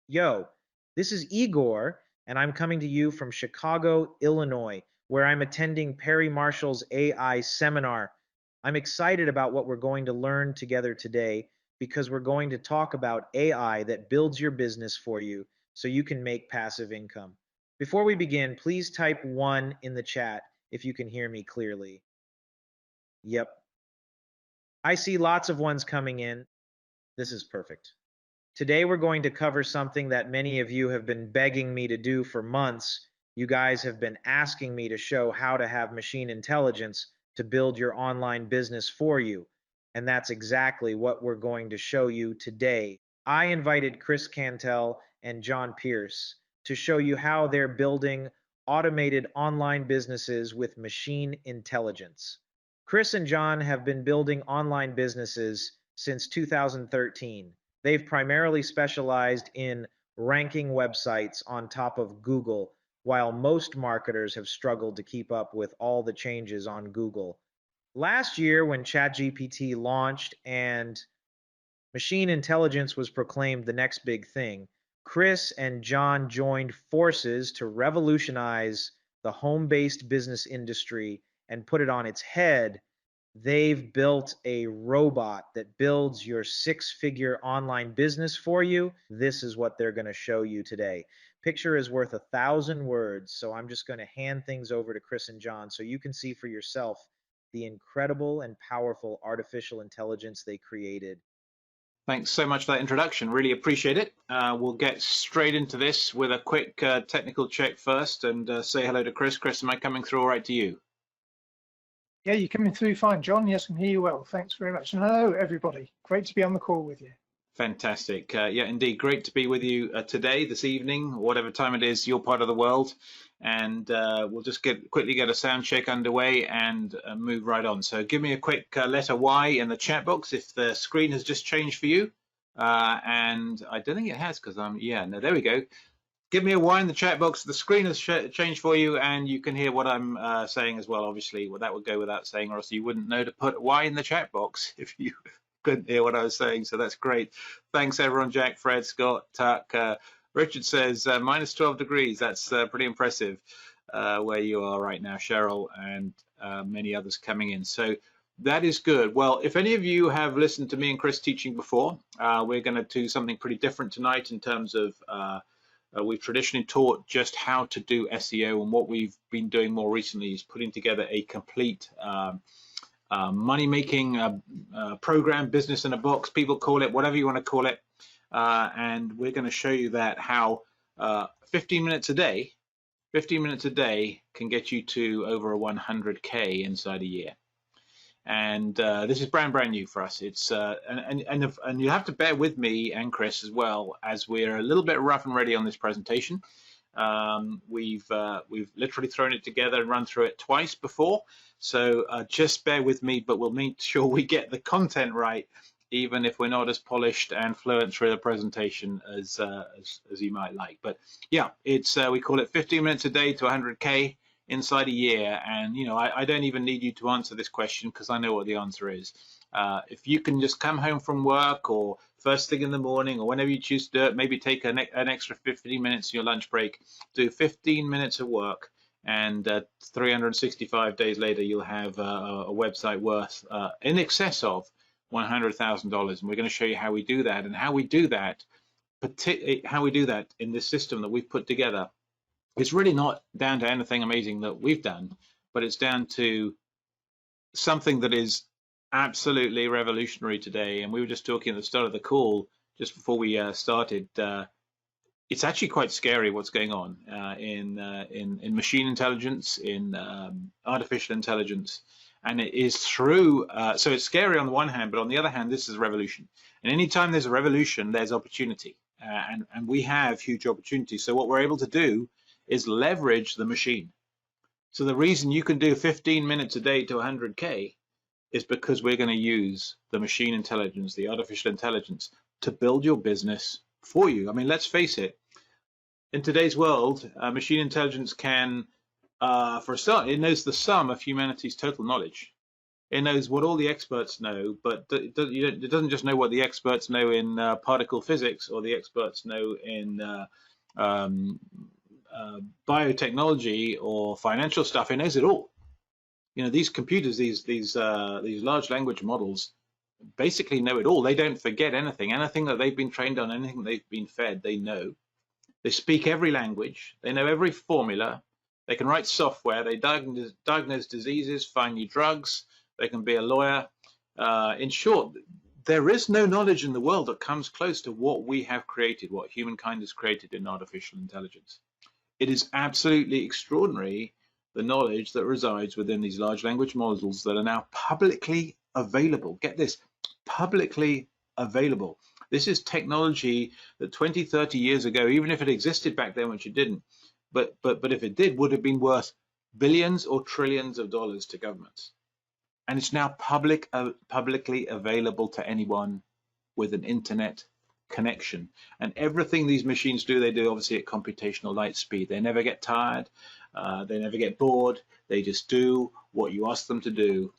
Yo, this is Igor, and I'm coming to you from Chicago, Illinois, where I'm attending Perry Marshall's AI seminar. I'm excited about what we're going to learn together today because we're going to talk about AI that builds your business for you so you can make passive income. Before we begin, please type 1 in the chat if you can hear me clearly. Yep. I see lots of ones coming in. This is perfect. Today, we're going to cover something that many of you have been begging me to do for months. You guys have been asking me to show how to have machine intelligence to build your online business for you. And that's exactly what we're going to show you today. I invited Chris Cantel and John Pierce to show you how they're building automated online businesses with machine intelligence. Chris and John have been building online businesses since 2013. They've primarily specialized in ranking websites on top of Google, while most marketers have struggled to keep up with all the changes on Google. Last year, when ChatGPT launched and machine intelligence was proclaimed the next big thing, Chris and John joined forces to revolutionize the home based business industry and put it on its head. They've built a robot that builds your 6-figure online business for you. This is what they're going to show you today. Picture is worth 1,000 words, so I'm just going to hand things over to Chris and John so you can see for yourself the incredible and powerful artificial intelligence they created. Thanks so much for that introduction. Really appreciate it. We'll get straight into this with a quick technical check first and say hello to Chris. Chris, am I coming through all right to you? Yeah, you're coming through fine, John. Yes, I can hear you well. Thanks very much. And hello, everybody. Great to be on the call with you. Fantastic. Yeah, indeed. Great to be with you today, this evening, whatever time it is, your part of the world. And we'll just quickly get a sound check underway and move right on. So give me a quick letter Y in the chat box if the screen has just changed for you. And I don't think it has because no, there we go. Give me a Y in the chat box. The screen has changed for you, and you can hear what I'm saying as well. Obviously, well, that would go without saying, or else you wouldn't know to put Y in the chat box if you couldn't hear what I was saying. So that's great. Thanks, everyone. Jack, Fred, Scott, Tuck. Richard says minus 12 degrees. That's pretty impressive where you are right now, Cheryl, and many others coming in. So that is good. Well, if any of you have listened to me and Chris teaching before, we're going to do something pretty different tonight in terms of we've traditionally taught just how to do SEO, and what we've been doing more recently is putting together a complete money-making program, business in a box, people call it, whatever you want to call it. And we're going to show you that how 15 minutes a day can get you to over a 100K inside a year. And this is brand new for us. It's and you have to bear with me and Chris as well, as we're a little bit rough and ready on this presentation. We've literally thrown it together and run through it twice before, so just bear with me, but we'll make sure we get the content right, even if we're not as polished and fluent through the presentation as you might like. But yeah, it's we call it 15 minutes a day to 100K inside a year. And you know, I don't even need you to answer this question because I know what the answer is. If you can just come home from work or first thing in the morning or whenever you choose to do it, maybe take an extra 15 minutes in your lunch break, do 15 minutes of work, and 365 days later you'll have a website worth in excess of $100,000. And we're going to show you how we do that, and how we do that in this system that we've put together. It's really not down to anything amazing that we've done, but it's down to something that is absolutely revolutionary today. And we were just talking at the start of the call, just before we started. It's actually quite scary what's going on in machine intelligence, in artificial intelligence, and it is through. So it's scary on the one hand, but on the other hand, this is a revolution. And anytime there's a revolution, there's opportunity, and we have huge opportunities. So what we're able to do is leverage the machine. So the reason you can do 15 minutes a day to 100K is because we're going to use the machine intelligence, the artificial intelligence, to build your business for you. I mean, let's face it, in today's world, machine intelligence can, for a start, it knows the sum of humanity's total knowledge. It knows what all the experts know, but it doesn't just know what the experts know in particle physics or the experts know in um, biotechnology or financial stuff. It knows it all. These computers, these large language models, basically know it all. They don't forget anything. Anything that they've been trained on, anything they've been fed, they know. They speak every language. They know every formula. They can write software. They diagnose diseases, find new drugs. They can be a lawyer. In short, there is no knowledge in the world that comes close to what we have created, what humankind has created in artificial intelligence. It is absolutely extraordinary, the knowledge that resides within these large language models that are now publicly available. Get this, publicly available. This is technology that 20, 30 years ago, even if it existed back then, which it didn't, but if it did, would have been worth billions or trillions of dollars to governments. And it's now publicly available to anyone with an internet connection. And everything these machines do, they do obviously at computational light speed. They never get tired. They never get bored. They just do what you ask them to do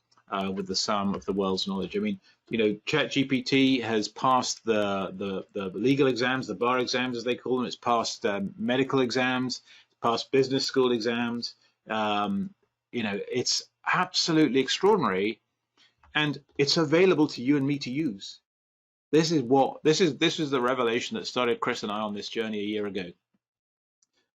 with the sum of the world's knowledge. I mean, ChatGPT has passed the legal exams, the bar exams as they call them. It's passed medical exams, it's passed business school exams. It's absolutely extraordinary, and it's available to you and me to use. This is the revelation that started Chris and I on this journey a year ago.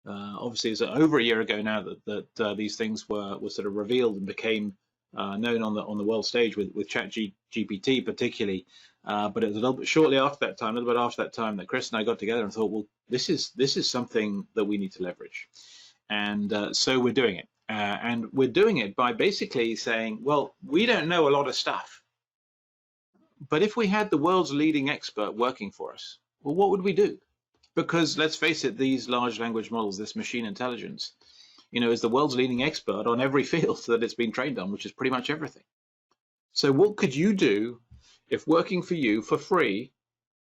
Obviously, it's over a year ago now that these things were sort of revealed and became known on the world stage with ChatGPT particularly. But it was a little bit shortly after that time, a little bit after that time, that Chris and I got together and thought, well, this is something that we need to leverage, and so we're doing it. And we're doing it by basically saying, well, we don't know a lot of stuff, but if we had the world's leading expert working for us, well, what would we do? Because let's face it, these large language models, this machine intelligence, is the world's leading expert on every field that it's been trained on, which is pretty much everything. So what could you do if working for you for free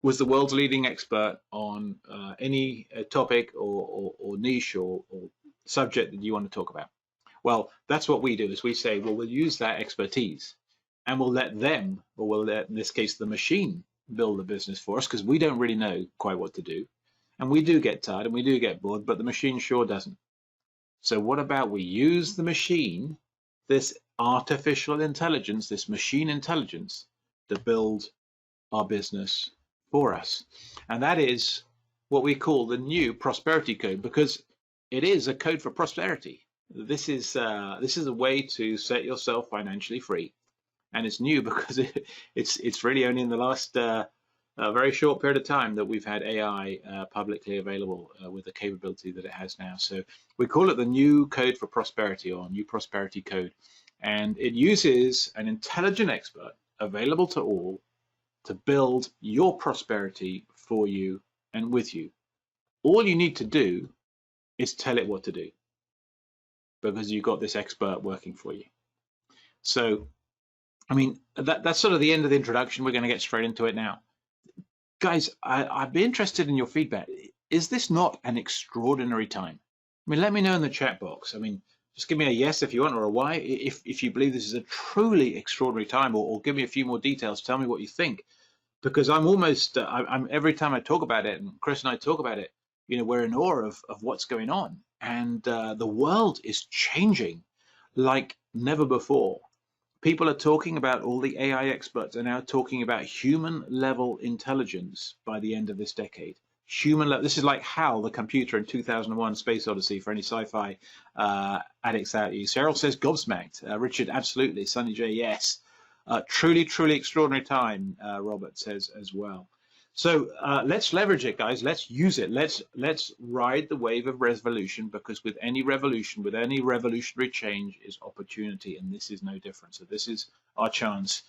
was the world's leading expert on any topic or niche or subject that you want to talk about? Well, that's what we do, is we say, well, we'll use that expertise and we'll let them, or we'll let, in this case, the machine build the business for us, because we don't really know quite what to do. And we do get tired and we do get bored, but the machine sure doesn't. So what about we use the machine, this artificial intelligence, this machine intelligence, to build our business for us? And that is what we call the new prosperity code, because it is a code for prosperity. This is a way to set yourself financially free, and it's new because it's really only in the last very short period of time that we've had AI publicly available with the capability that it has now. So we call it the new code for prosperity, or new prosperity code, and it uses an intelligent expert available to all to build your prosperity for you and with you. All you need to do is tell it what to do, because you've got this expert working for you. So, I mean, that's sort of the end of the introduction. We're going to get straight into it now. Guys, I'd be interested in your feedback. Is this not an extraordinary time? I mean, let me know in the chat box. I mean, just give me a yes if you want, or a why if you believe this is a truly extraordinary time, or give me a few more details. Tell me what you think, because I'm almost, I'm every time I talk about it, and Chris and I talk about it, we're in awe of what's going on. And the world is changing like never before. People are talking about, all the AI experts are now talking about human level intelligence by the end of this decade. Human level. This is like HAL, the computer in 2001 Space Odyssey, for any sci-fi addicts out here. Cheryl says gobsmacked. Richard, absolutely. Sunny J, yes. Truly, truly extraordinary time, Robert says as well. So let's leverage it, guys. Let's use it. Let's ride the wave of revolution, because with any revolution, with any revolutionary change, is opportunity, and this is no different. So this is our chance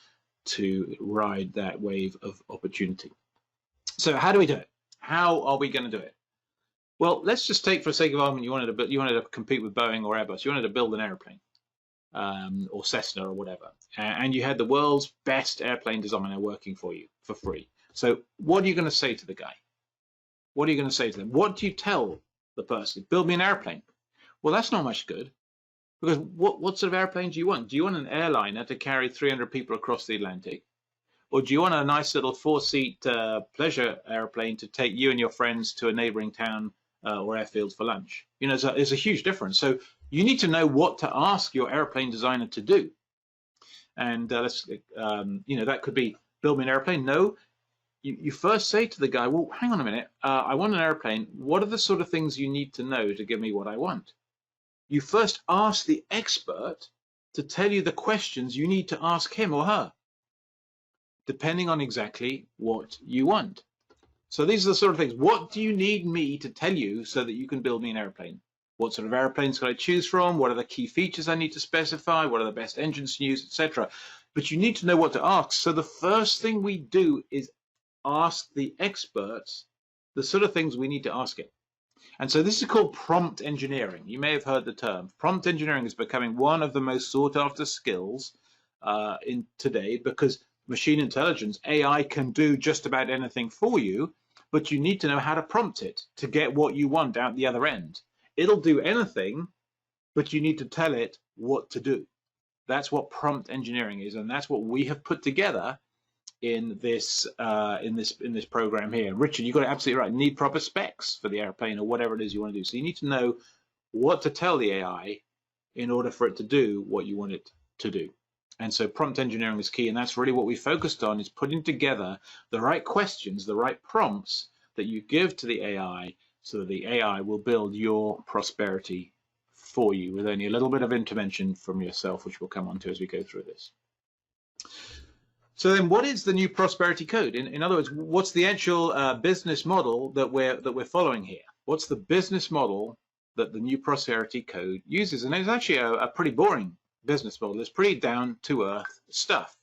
to ride that wave of opportunity. So how do we do it? How are we going to do it? Well, let's just take, for the sake of argument, you wanted to compete with Boeing or Airbus. You wanted to build an airplane, or Cessna or whatever, and you had the world's best airplane designer working for you for free. So what are you going to say to the guy? What are you going to say to them? What do you tell the person? Build me an airplane. Well, that's not much good, Because what sort of airplane do you want? Do you want an airliner to carry 300 people across the Atlantic? Or do you want a nice little 4-seat pleasure airplane to take you and your friends to a neighboring town or airfield for lunch? You know, there's a huge difference. So you need to know what to ask your airplane designer to do. And you know, that could be build me an airplane. No, you first say to the guy, well, hang on a minute, I want an airplane. What are the sort of things you need to know to give me what I want? You first ask the expert to tell you the questions you need to ask him or her, depending on exactly what you want. So these are the sort of things. What do you need me to tell you so that you can build me an airplane? What sort of airplanes can I choose from? What are the key features I need to specify? What are the best engines to use, etc. But you need to know what to ask. So the first thing we do is ask the experts the sort of things we need to ask it. And so this is called prompt engineering. You may have heard the term. Prompt engineering is becoming one of the most sought after skills in today, because machine intelligence, AI, can do just about anything for you, but you need to know how to prompt it to get what you want out the other end. It'll do anything, but you need to tell it what to do. That's what prompt engineering is, and that's what we have put together in this program here. Richard, you got it absolutely right. You need proper specs for the airplane or whatever it is you want to do. So you need to know what to tell the AI in order for it to do what you want it to do. And so prompt engineering is key, and that's really what we focused on, is putting together the right questions, the right prompts that you give to the AI so that the AI will build your prosperity for you with only a little bit of intervention from yourself, which we'll come on to as we go through this. So then, what is the new prosperity code? In other words, what's the actual business model that we're following here? What's the business model that the new prosperity code uses? And it's actually a pretty boring business model. It's pretty down to earth stuff.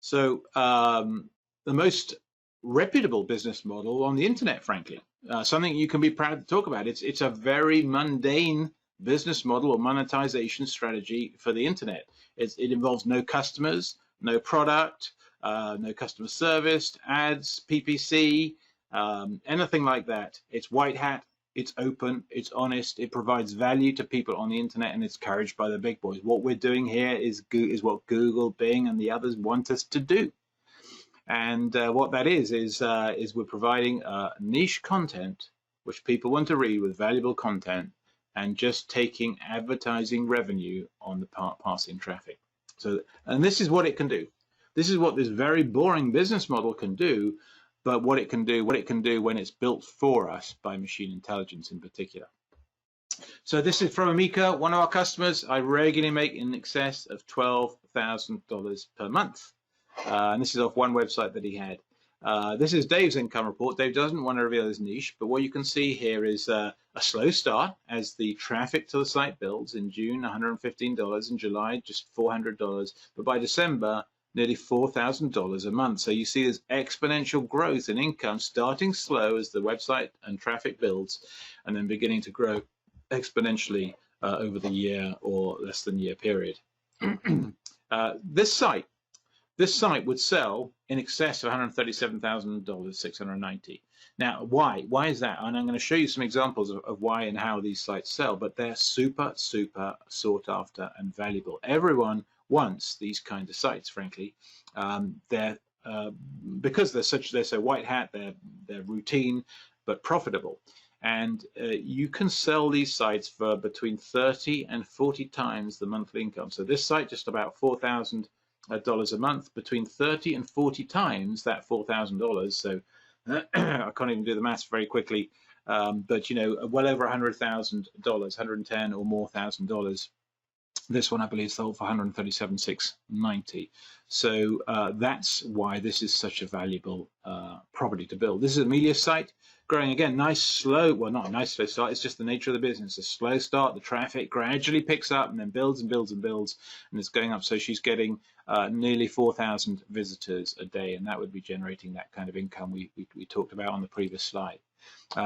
So the most reputable business model on the internet, frankly, something you can be proud to talk about. It's a very mundane business model or monetization strategy for the internet. It involves no customers, no product, no customer service, ads, PPC, anything like that. It's white hat, it's open, it's honest, it provides value to people on the internet, and it's encouraged by the big boys. What we're doing here is what Google, Bing, and the others want us to do. And what that is we're providing niche content which people want to read with valuable content, and just taking advertising revenue on the passing traffic. So, and this is what it can do. This is what this very boring business model can do, but what it can do when it's built for us by machine intelligence in particular. So this is from Amika, one of our customers. I regularly make in excess of $12,000 per month. And this is off one website that he had. This is Dave's income report. Dave doesn't want to reveal his niche, but what you can see here is a slow start as the traffic to the site builds. In June, $115. In July, just $400. But by December, nearly $4,000 a month. So you see this exponential growth in income, starting slow as the website and traffic builds, and then beginning to grow exponentially over the year or less than year period. This site would sell in excess of $137,000, 690. Now, why? Why is that? And I'm going to show you some examples of why and how these sites sell, but they're super, super sought after and valuable. Everyone wants these kinds of sites, frankly. Because they're so white hat, they're routine, but profitable. And you can sell these sites for between 30 and 40 times the monthly income. So this site, just about $4,000 a month, between 30 and 40 times that $4,000. So I can't even do the maths very quickly, but you know, well over $100,000, 110 or more $1,000. This one, I believe, sold for $137,690. So that's why this is such a valuable property to build. This is a media site growing again, nice slow, well, not a nice slow start, it's just the nature of the business. A slow start, the traffic gradually picks up and then builds and builds and builds, and it's going up. So she's getting nearly 4,000 visitors a day, and that would be generating that kind of income we talked about on the previous slide.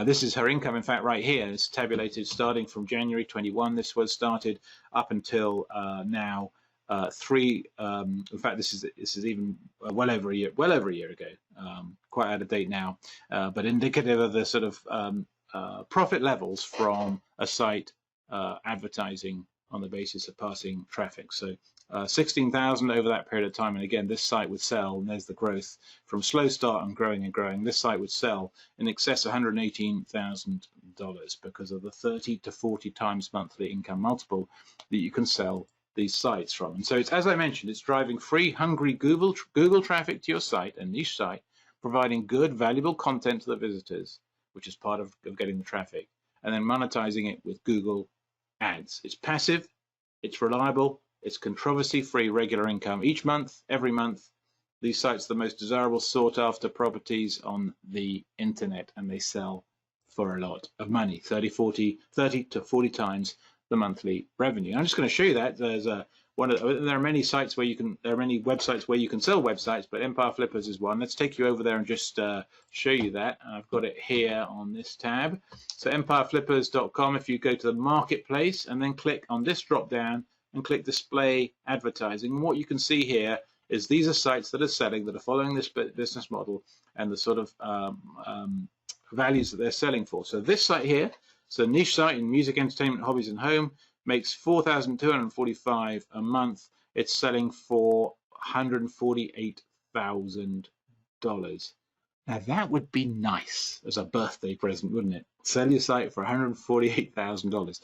This is her income, in fact, right here. It's tabulated starting from January 21. This was started up until now. In fact, this is even well over a year ago, quite out of date now, but indicative of the sort of profit levels from a site advertising on the basis of passing traffic. So 16,000 over that period of time. And again, this site would sell, and there's the growth from slow start and growing and growing. This site would sell in excess of $118,000 because of the 30 to 40 times monthly income multiple that you can sell these sites from. And so it's, as I mentioned, it's driving free, hungry Google traffic to your site, a niche site, providing good, valuable content to the visitors, which is part of getting the traffic, and then monetizing it with Google ads. It's passive, it's reliable, it's controversy-free regular income. Each month, every month, these sites are the most desirable, sought-after properties on the internet, and they sell for a lot of money, 30 to 40 times the monthly revenue. I'm just going to show you that. There's there are many sites where you can, there are many websites where you can sell websites, but Empire Flippers is one. Let's take you over there and just show you that. I've got it here on this tab. So empireflippers.com, if you go to the marketplace and then click on this drop down and click display advertising, and what you can see here is these are sites that are selling, that are following this business model and the sort of values that they're selling for. So this site here, it's a niche site in music, entertainment, hobbies, and home, makes $4,245 a month. It's selling for $148,000. Now that would be nice as a birthday present, wouldn't it? Sell your site for $148,000.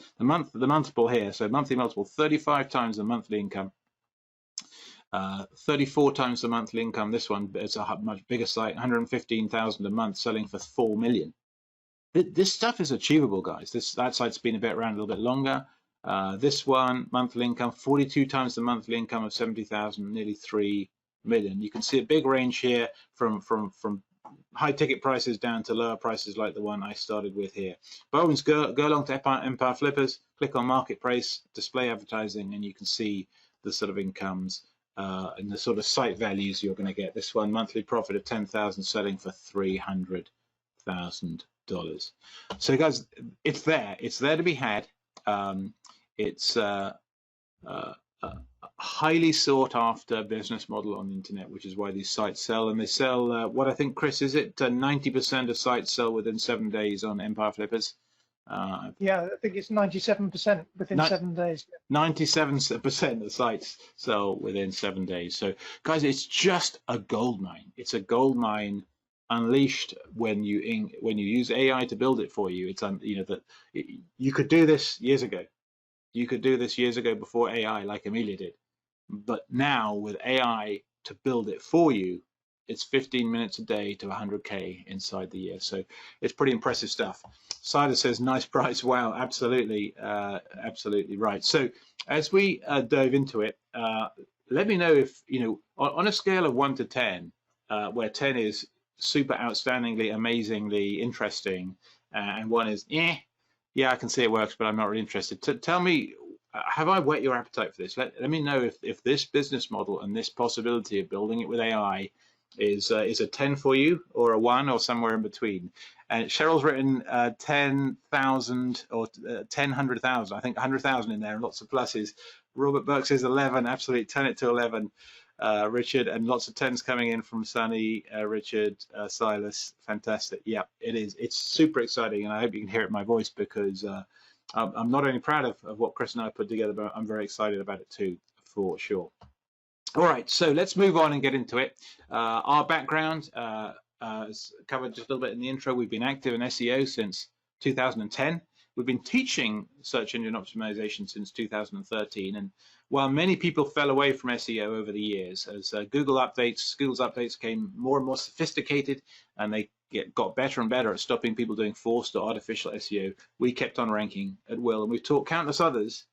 The multiple here, so monthly multiple, 35 times the monthly income. 34 times the monthly income. This one, it's a much bigger site, 115,000 a month, selling for $4 million. This stuff is achievable, guys. That site's been a bit around a little bit longer. This one, monthly income, 42 times the monthly income of 70,000, nearly 3 million. You can see a big range here from high ticket prices down to lower prices like the one I started with here. By all means, go along to Empire Flippers, click on Marketplace, display advertising, and you can see the sort of incomes and the sort of site values you're going to get. This one, monthly profit of 10,000, selling for $300,000. So guys, it's there to be had. It's a highly sought after business model on the internet, which is why these sites sell. And they sell what I think, Chris, is it 90% of sites sell within 7 days on Empire Flippers? Yeah, I think it's 97% within 7 days. 97% of sites sell within 7 days. So guys, it's just a gold mine. It's a gold mine unleashed when you use AI to build it for you. It's you could do this years ago. You could do this years ago before AI, like Amelia did. But now with AI to build it for you, it's 15 minutes a day to 100K inside the year. So it's pretty impressive stuff. Sider says, nice price. Wow, absolutely, absolutely right. So as we dive into it, let me know if, on a scale of 1 to 10, where 10 is super outstandingly, amazingly interesting, and 1 is, yeah, I can see it works, but I'm not really interested. Tell me, have I whet your appetite for this? Let me know if this business model and this possibility of building it with AI is a 10 for you, or a 1, or somewhere in between. And Cheryl's written 10,000 or 100,000. I think 100,000 in there, and lots of pluses. Robert Burke says 11. Absolutely, turn it to 11. Richard, and lots of 10s coming in from Sunny, Richard, Silas. Fantastic. Yeah, it is. It's super exciting, and I hope you can hear it in my voice, because I'm not only proud of what Chris and I put together, but I'm very excited about it too, for sure. All right, so let's move on and get into it. Our background is covered just a little bit in the intro. We've been active in SEO since 2010. We've been teaching search engine optimization since 2013. And while many people fell away from SEO over the years, as Google's updates became more and more sophisticated, and they got better and better at stopping people doing forced or artificial SEO, we kept on ranking at will. And we've taught countless others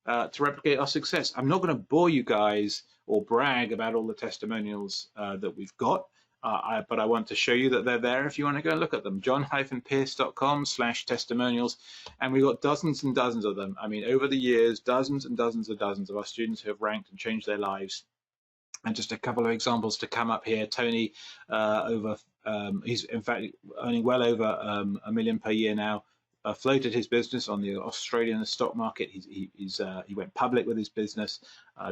to replicate our success. I'm not going to bore you guys or brag about all the testimonials that we've got, but I want to show you that they're there if you want to go and look at them. john-pierce.com/testimonials, and we've got dozens and dozens of them. I mean, over the years, dozens and dozens of our students who have ranked and changed their lives. And just a couple of examples to come up here. Tony, he's in fact earning well over $1 million per year now. Floated his business on the Australian stock market. He went public with his business.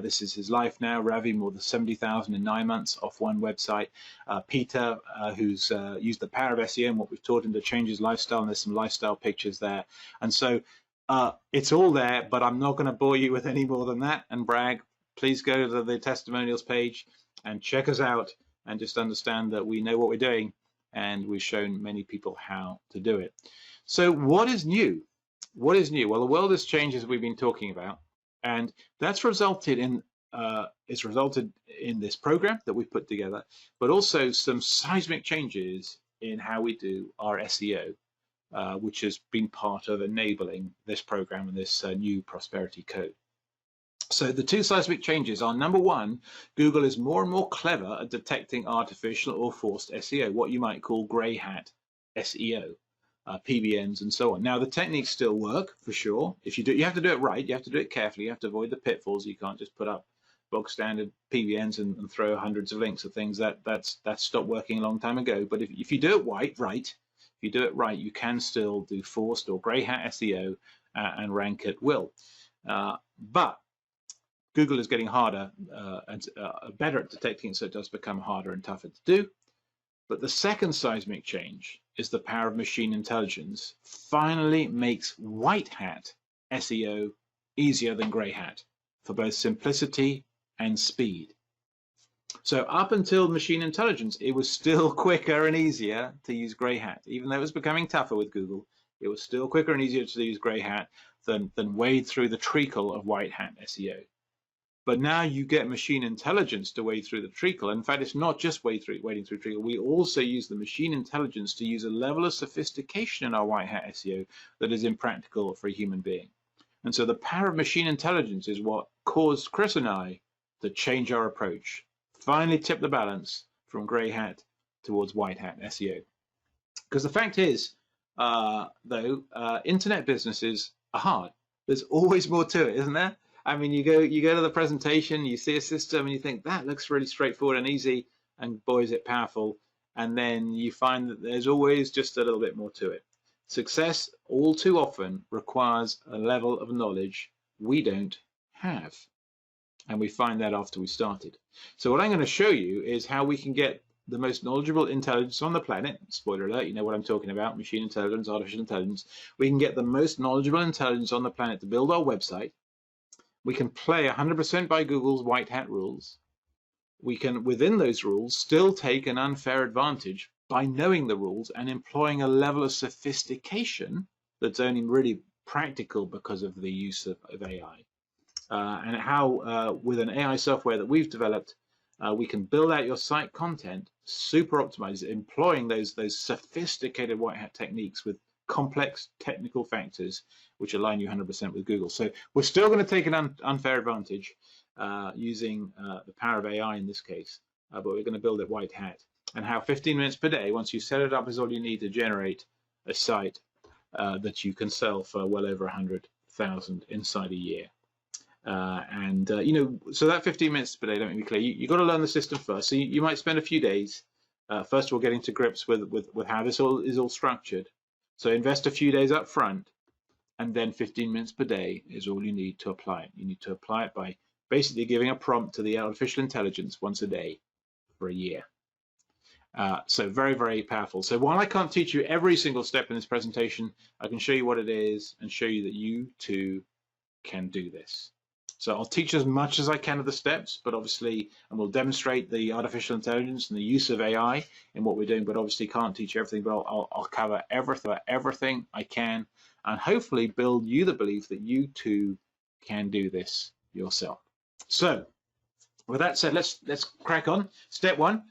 This is his life now. Ravi, more than 70,000 in 9 months off one website. Peter, who's used the power of SEO and what we've taught him to change his lifestyle, and there's some lifestyle pictures there. And so It's all there, but I'm not going to bore you with any more than that and brag. Please go to the testimonials page and check us out, and just understand that we know what we're doing, and we've shown many people how to do it. So what is new? What is new? Well, the world has changed, as we've been talking about, and that's resulted in this program that we've put together, but also some seismic changes in how we do our SEO, which has been part of enabling this program and this new prosperity code. So the two seismic changes are, number one, Google is more and more clever at detecting artificial or forced SEO, what you might call grey hat SEO, PBNs and so on. Now, the techniques still work for sure. If you do, you have to do it right. You have to do it carefully. You have to avoid the pitfalls. You can't just put up bog standard PBNs and throw hundreds of links of things. That's stopped working a long time ago. But if you do it right, if you do it right, you can still do forced or grey hat SEO and rank at will. But Google is getting harder and better at detecting it, so it does become harder and tougher to do. But the second seismic change is the power of machine intelligence finally makes white hat SEO easier than grey hat for both simplicity and speed. So up until machine intelligence, it was still quicker and easier to use grey hat. Even though it was becoming tougher with Google, it was still quicker and easier to use grey hat than wade through the treacle of white hat SEO. But now you get machine intelligence to wade through the treacle. In fact, it's not just wading through treacle. We also use the machine intelligence to use a level of sophistication in our white hat SEO that is impractical for a human being. And so the power of machine intelligence is what caused Chris and I to change our approach, finally tip the balance from grey hat towards white hat SEO. Because the fact is, internet businesses are hard. There's always more to it, isn't there? I mean, you go to the presentation, you see a system, and you think that looks really straightforward and easy, and boy, is it powerful. And then you find that there's always just a little bit more to it. Success, all too often, requires a level of knowledge we don't have. And we find that after we started. So what I'm going to show you is how we can get the most knowledgeable intelligence on the planet. Spoiler alert, you know what I'm talking about, machine intelligence, artificial intelligence. We can get the most knowledgeable intelligence on the planet to build our website. We can play 100% by Google's white hat rules. We can, within those rules, still take an unfair advantage by knowing the rules and employing a level of sophistication that's only really practical because of the use of AI. And how, with an AI software that we've developed, we can build out your site content, super optimized, employing those sophisticated white hat techniques with complex technical factors which align you 100% with Google. So we're still going to take an unfair advantage using the power of AI in this case, but we're going to build it white hat. And how 15 minutes per day, once you set it up, is all you need to generate a site that you can sell for well over 100,000 inside a year. So that 15 minutes per day, let me be clear, you got to learn the system first. So you might spend a few days, first of all, getting to grips with how this is all structured. So invest a few days up front, and then 15 minutes per day is all you need to apply it. You need to apply it by basically giving a prompt to the artificial intelligence once a day for a year. So very, very powerful. So while I can't teach you every single step in this presentation, I can show you what it is and show you that you too can do this. So I'll teach as much as I can of the steps, but obviously, and we'll demonstrate the artificial intelligence and the use of AI in what we're doing, but obviously can't teach everything, but I'll cover everything I can, and hopefully build you the belief that you too can do this yourself. So with that said, let's crack on. Step one,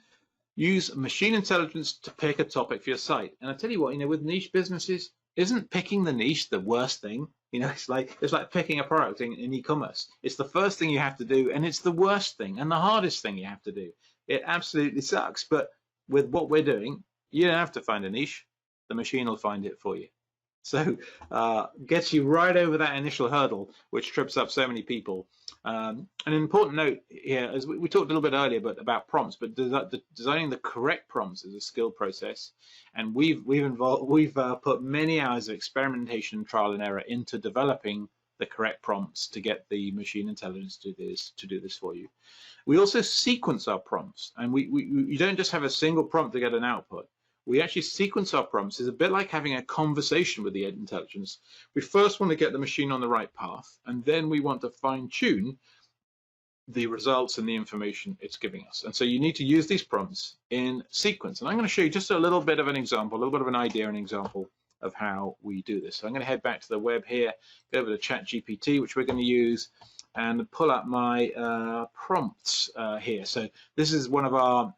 use machine intelligence to pick a topic for your site. And I tell you what, with niche businesses, isn't picking the niche the worst thing? It's like picking a product in e-commerce. It's the first thing you have to do, and it's the worst thing and the hardest thing you have to do. It absolutely sucks. But with what we're doing, you don't have to find a niche. The machine will find it for you. So gets you right over that initial hurdle, which trips up so many people. An important note here, as we talked a little bit earlier, about prompts, but designing the correct prompts is a skill process, and we've put many hours of experimentation, and trial and error into developing the correct prompts to get the machine intelligence to do this for you. We also sequence our prompts, and you don't just have a single prompt to get an output. we actually sequence our prompts. It's a bit like having a conversation with the intelligence. We first want to get the machine on the right path, and then we want to fine-tune the results and the information it's giving us. And so you need to use these prompts in sequence. And I'm going to show you just a little bit of an example, a little bit of an idea and example of how we do this. So I'm going to head back to the web here, go over to ChatGPT, which we're going to use, and pull up my prompts here. So this is one of our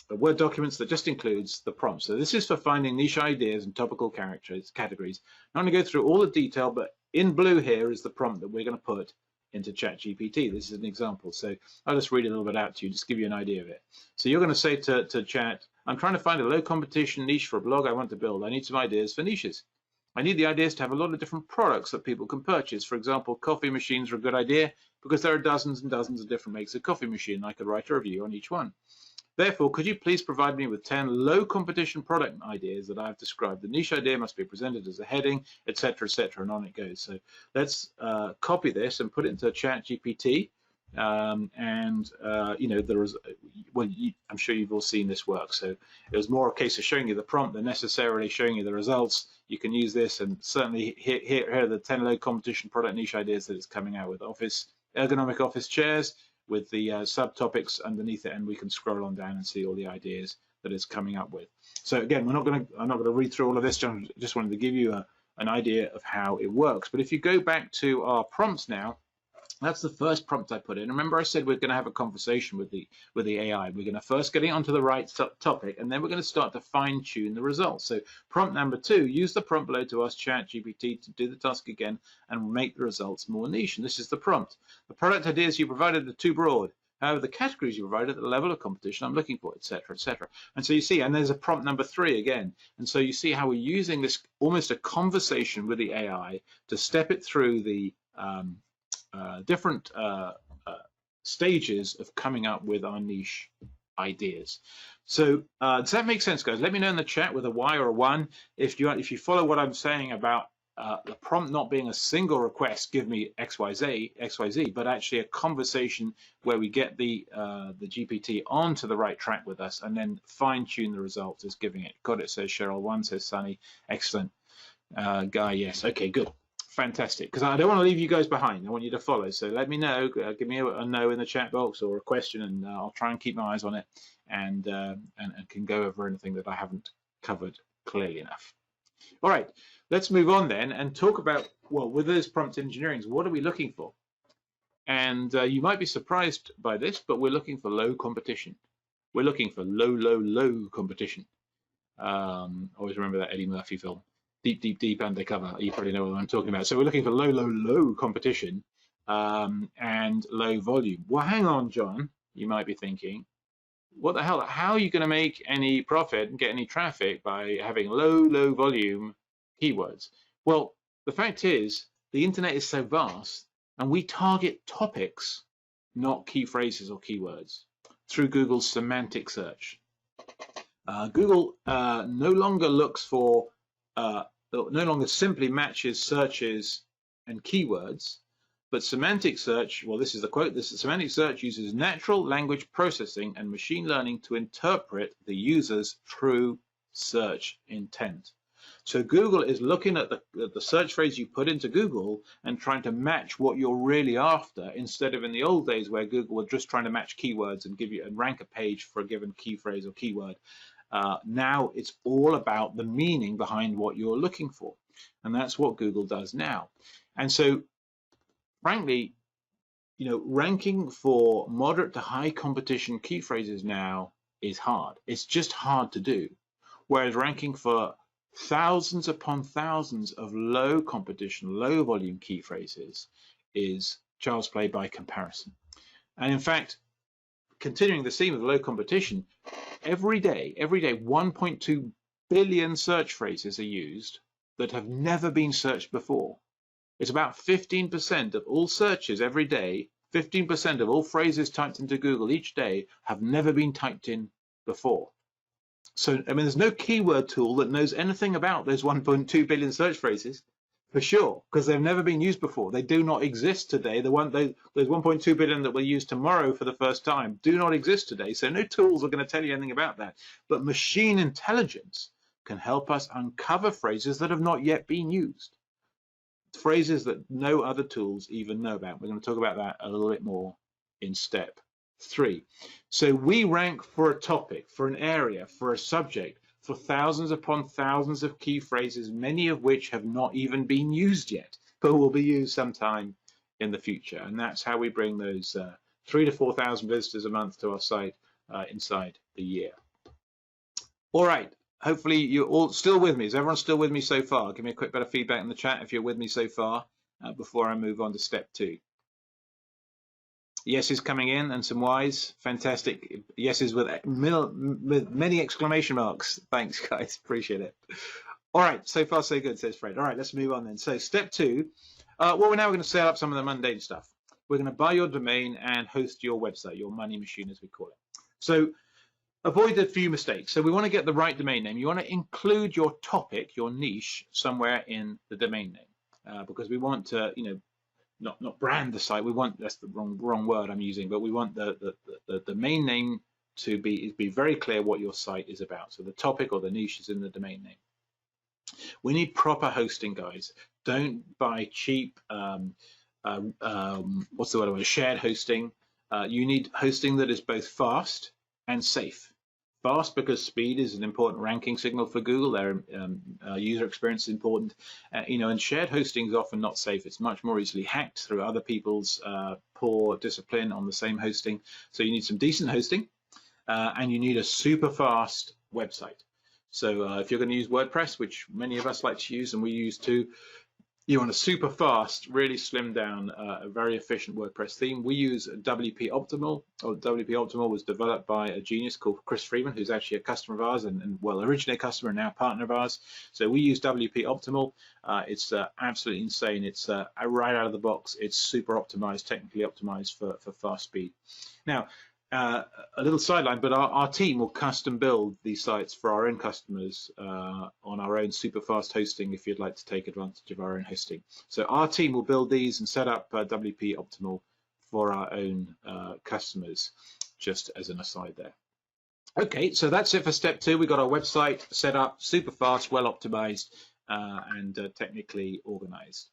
Word documents that just includes the prompts. So this is for finding niche ideas and topical categories. I'm going to go through all the detail, but in blue here is the prompt that we're going to put into ChatGPT. This is an example. So I'll just read a little bit out to you, just give you an idea of it. So you're going to say to Chat, I'm trying to find a low competition niche for a blog I want to build. I need some ideas for niches. I need the ideas to have a lot of different products that people can purchase. For example, coffee machines are a good idea because there are dozens and dozens of different makes of coffee machine. I could write a review on each one. Therefore, could you please provide me with 10 low competition product ideas that I've described? The niche idea must be presented as a heading, etc., and on it goes. So let's copy this and put it into ChatGPT. You know, there is, well, I'm sure you've all seen this work. So it was more a case of showing you the prompt than necessarily showing you the results. You can use this, and certainly here are the 10 low competition product niche ideas that it's coming out with. Ergonomic office chairs, with the subtopics underneath it, and we can scroll on down and see all the ideas that it's coming up with. So again, I'm not going to read through all of this. Just wanted to give you an idea of how it works. But if you go back to our prompts now, that's the first prompt I put in. Remember I said we're going to have a conversation with the AI. We're going to first get it onto the right topic, and then we're going to start to fine tune the results. So prompt number 2, use the prompt below to ask ChatGPT to do the task again and make the results more niche. And this is the prompt. The product ideas you provided are too broad. However, the categories you provided, the level of competition I'm looking for, etc., etc. And so you see, and there's a prompt number 3 again. And so you see how we're using this almost a conversation with the AI to step it through the different stages of coming up with our niche ideas. So does that make sense, guys? Let me know in the chat with a Y or a 1 if you follow what I'm saying about the prompt not being a single request, give me XYZ, but actually a conversation where we get the GPT onto the right track with us and then fine tune the results is giving it. Got it, says Cheryl. 1 says Sunny. Excellent. Guy, yes. Okay, good. Fantastic, because I don't want to leave you guys behind. I want you to follow. So let me know. Give me a no in the chat box or a question, and I'll try and keep my eyes on it and can go over anything that I haven't covered clearly enough. All right, let's move on then and talk about, well, with those prompt engineerings, what are we looking for? And you might be surprised by this, but we're looking for low competition. We're looking for low competition. Always remember that Eddie Murphy film. Deep undercover. You probably know what I'm talking about. So we're looking for low competition and low volume. Well, hang on, John. You might be thinking, what the hell? How are you going to make any profit and get any traffic by having low volume keywords? Well, the fact is, the internet is so vast, and we target topics, not key phrases or keywords, through Google's semantic search. Google no longer looks for no longer simply matches searches and keywords, but semantic search, well, this is the quote, semantic search uses natural language processing and machine learning to interpret the user's true search intent. So Google is looking at the search phrase you put into Google and trying to match what you're really after, instead of in the old days where Google was just trying to match keywords and give you and rank a page for a given key phrase or keyword. Now it's all about the meaning behind what you're looking for, and that's what Google does now. And so, frankly, you know, ranking for moderate to high competition key phrases now is hard. It's just hard to do. Whereas ranking for thousands upon thousands of low competition, low volume key phrases is child's play by comparison. And in fact, continuing the theme of low competition, every day 1.2 billion search phrases are used that have never been searched before. It's about 15% of all searches every day, 15% of all phrases typed into Google each day have never been typed in before. So, I mean, there's no keyword tool that knows anything about those 1.2 billion search phrases. for sure, because they've never been used before. They do not exist today. Those 1.2 billion that we'll use tomorrow for the first time do not exist today. So no tools are going to tell you anything about that. But machine intelligence can help us uncover phrases that have not yet been used. Phrases that no other tools even know about. We're going to talk about that a little bit more in step 3. So we rank for a topic, for an area, for a subject, for thousands upon thousands of key phrases, many of which have not even been used yet, but will be used sometime in the future. And that's how we bring those 3,000 to 4,000 visitors a month to our site inside the year. All right. Hopefully you're all still with me. Is everyone still with me so far? Give me a quick bit of feedback in the chat if you're with me so far before I move on to step 2. Yeses coming in and some Ys. Fantastic. Yeses with many exclamation marks. Thanks, guys. Appreciate it. All right. So far, so good, says Fred. All right, let's move on then. So step 2. Well, we're now going to set up some of the mundane stuff. We're going to buy your domain and host your website, your money machine, as we call it. So avoid a few mistakes. So we want to get the right domain name. You want to include your topic, your niche, somewhere in the domain name because we want to, not brand the site. We want, that's the wrong word I'm using, but we want the domain name to be very clear what your site is about. So the topic or the niche is in the domain name. We need proper hosting, guys. Don't buy cheap, what's the word? Shared hosting. You need hosting that is both fast and safe. Fast because speed is an important ranking signal for Google. Their user experience is important, and shared hosting is often not safe. It's much more easily hacked through other people's poor discipline on the same hosting. So you need some decent hosting, and you need a super fast website. So if you're going to use WordPress, which many of us like to use and we use too, you want a super fast, really slimmed down, a very efficient WordPress theme. We use WP Optimal. WP Optimal was developed by a genius called Chris Freeman, who's actually a customer of ours and well, originally a customer and now partner of ours. So we use WP Optimal. It's absolutely insane. It's right out of the box. It's super optimized, technically optimized for fast speed. Now, a little sideline, but our team will custom build these sites for our own customers on our own super fast hosting if you'd like to take advantage of our own hosting. So our team will build these and set up WP Optimal for our own customers, just as an aside there. Okay, so that's it for step 2. We've got our website set up, super fast, well optimized, and technically organized.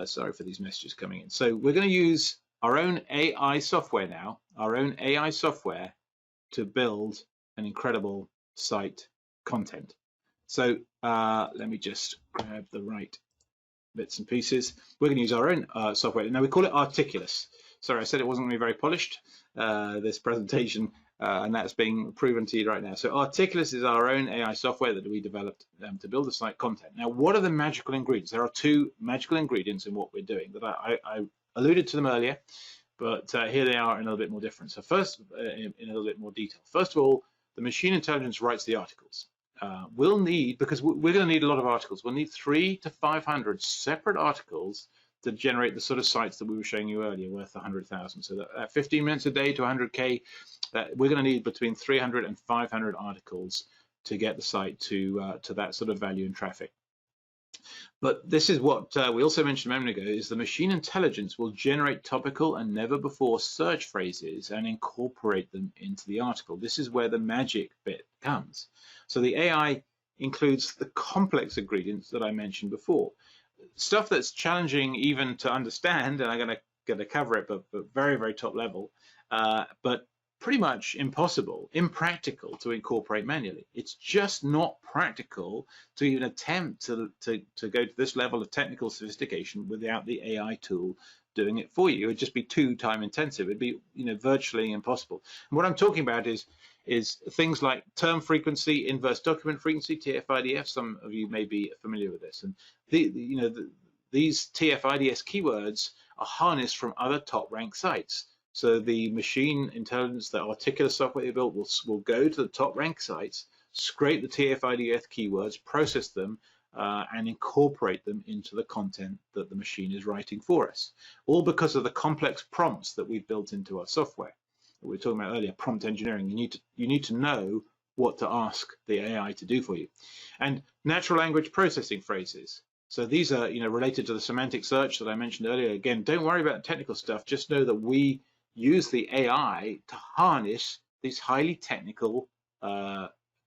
Sorry for these messages coming in. So we're going to use our own AI software now, our own AI software to build an incredible site content. So let me just grab the right bits and pieces. We're going to use our own software. Now we call it Articulus. Sorry, I said it wasn't going to be very polished, this presentation, and that's being proven to you right now. So Articulus is our own AI software that we developed to build the site content. Now, what are the magical ingredients? There are 2 magical ingredients in what we're doing that I alluded to them earlier, but here they are in a little bit more different. So first, in a little bit more detail. First of all, the machine intelligence writes the articles. We'll need, because we're going to need a lot of articles, we'll need 300 to 500 separate articles to generate the sort of sites that we were showing you earlier, worth 100,000. So that 15 minutes a day to 100K, we're going to need between 300 and 500 articles to get the site to that sort of value and traffic. But this is what we also mentioned a moment ago, is the machine intelligence will generate topical and never before search phrases and incorporate them into the article. This is where the magic bit comes. So the AI includes the complex ingredients that I mentioned before. Stuff that's challenging even to understand, and I'm going to cover it, but very, very top level, but pretty much impossible, impractical to incorporate manually. It's just not practical to even attempt to go to this level of technical sophistication without the AI tool doing it for you. It would just be too time intensive. It'd be virtually impossible. And what I'm talking about is things like term frequency, inverse document frequency, TF-IDF. Some of you may be familiar with this. And these TF-IDS keywords are harnessed from other top ranked sites. So the machine intelligence, the Articulus software they built will go to the top ranked sites, scrape the TF-IDF keywords, process them, and incorporate them into the content that the machine is writing for us. All because of the complex prompts that we've built into our software that we were talking about earlier, prompt engineering. You need to know what to ask the AI to do for you. And natural language processing phrases. So these are, related to the semantic search that I mentioned earlier. Again, don't worry about technical stuff. Just know that we use the AI to harness these highly technical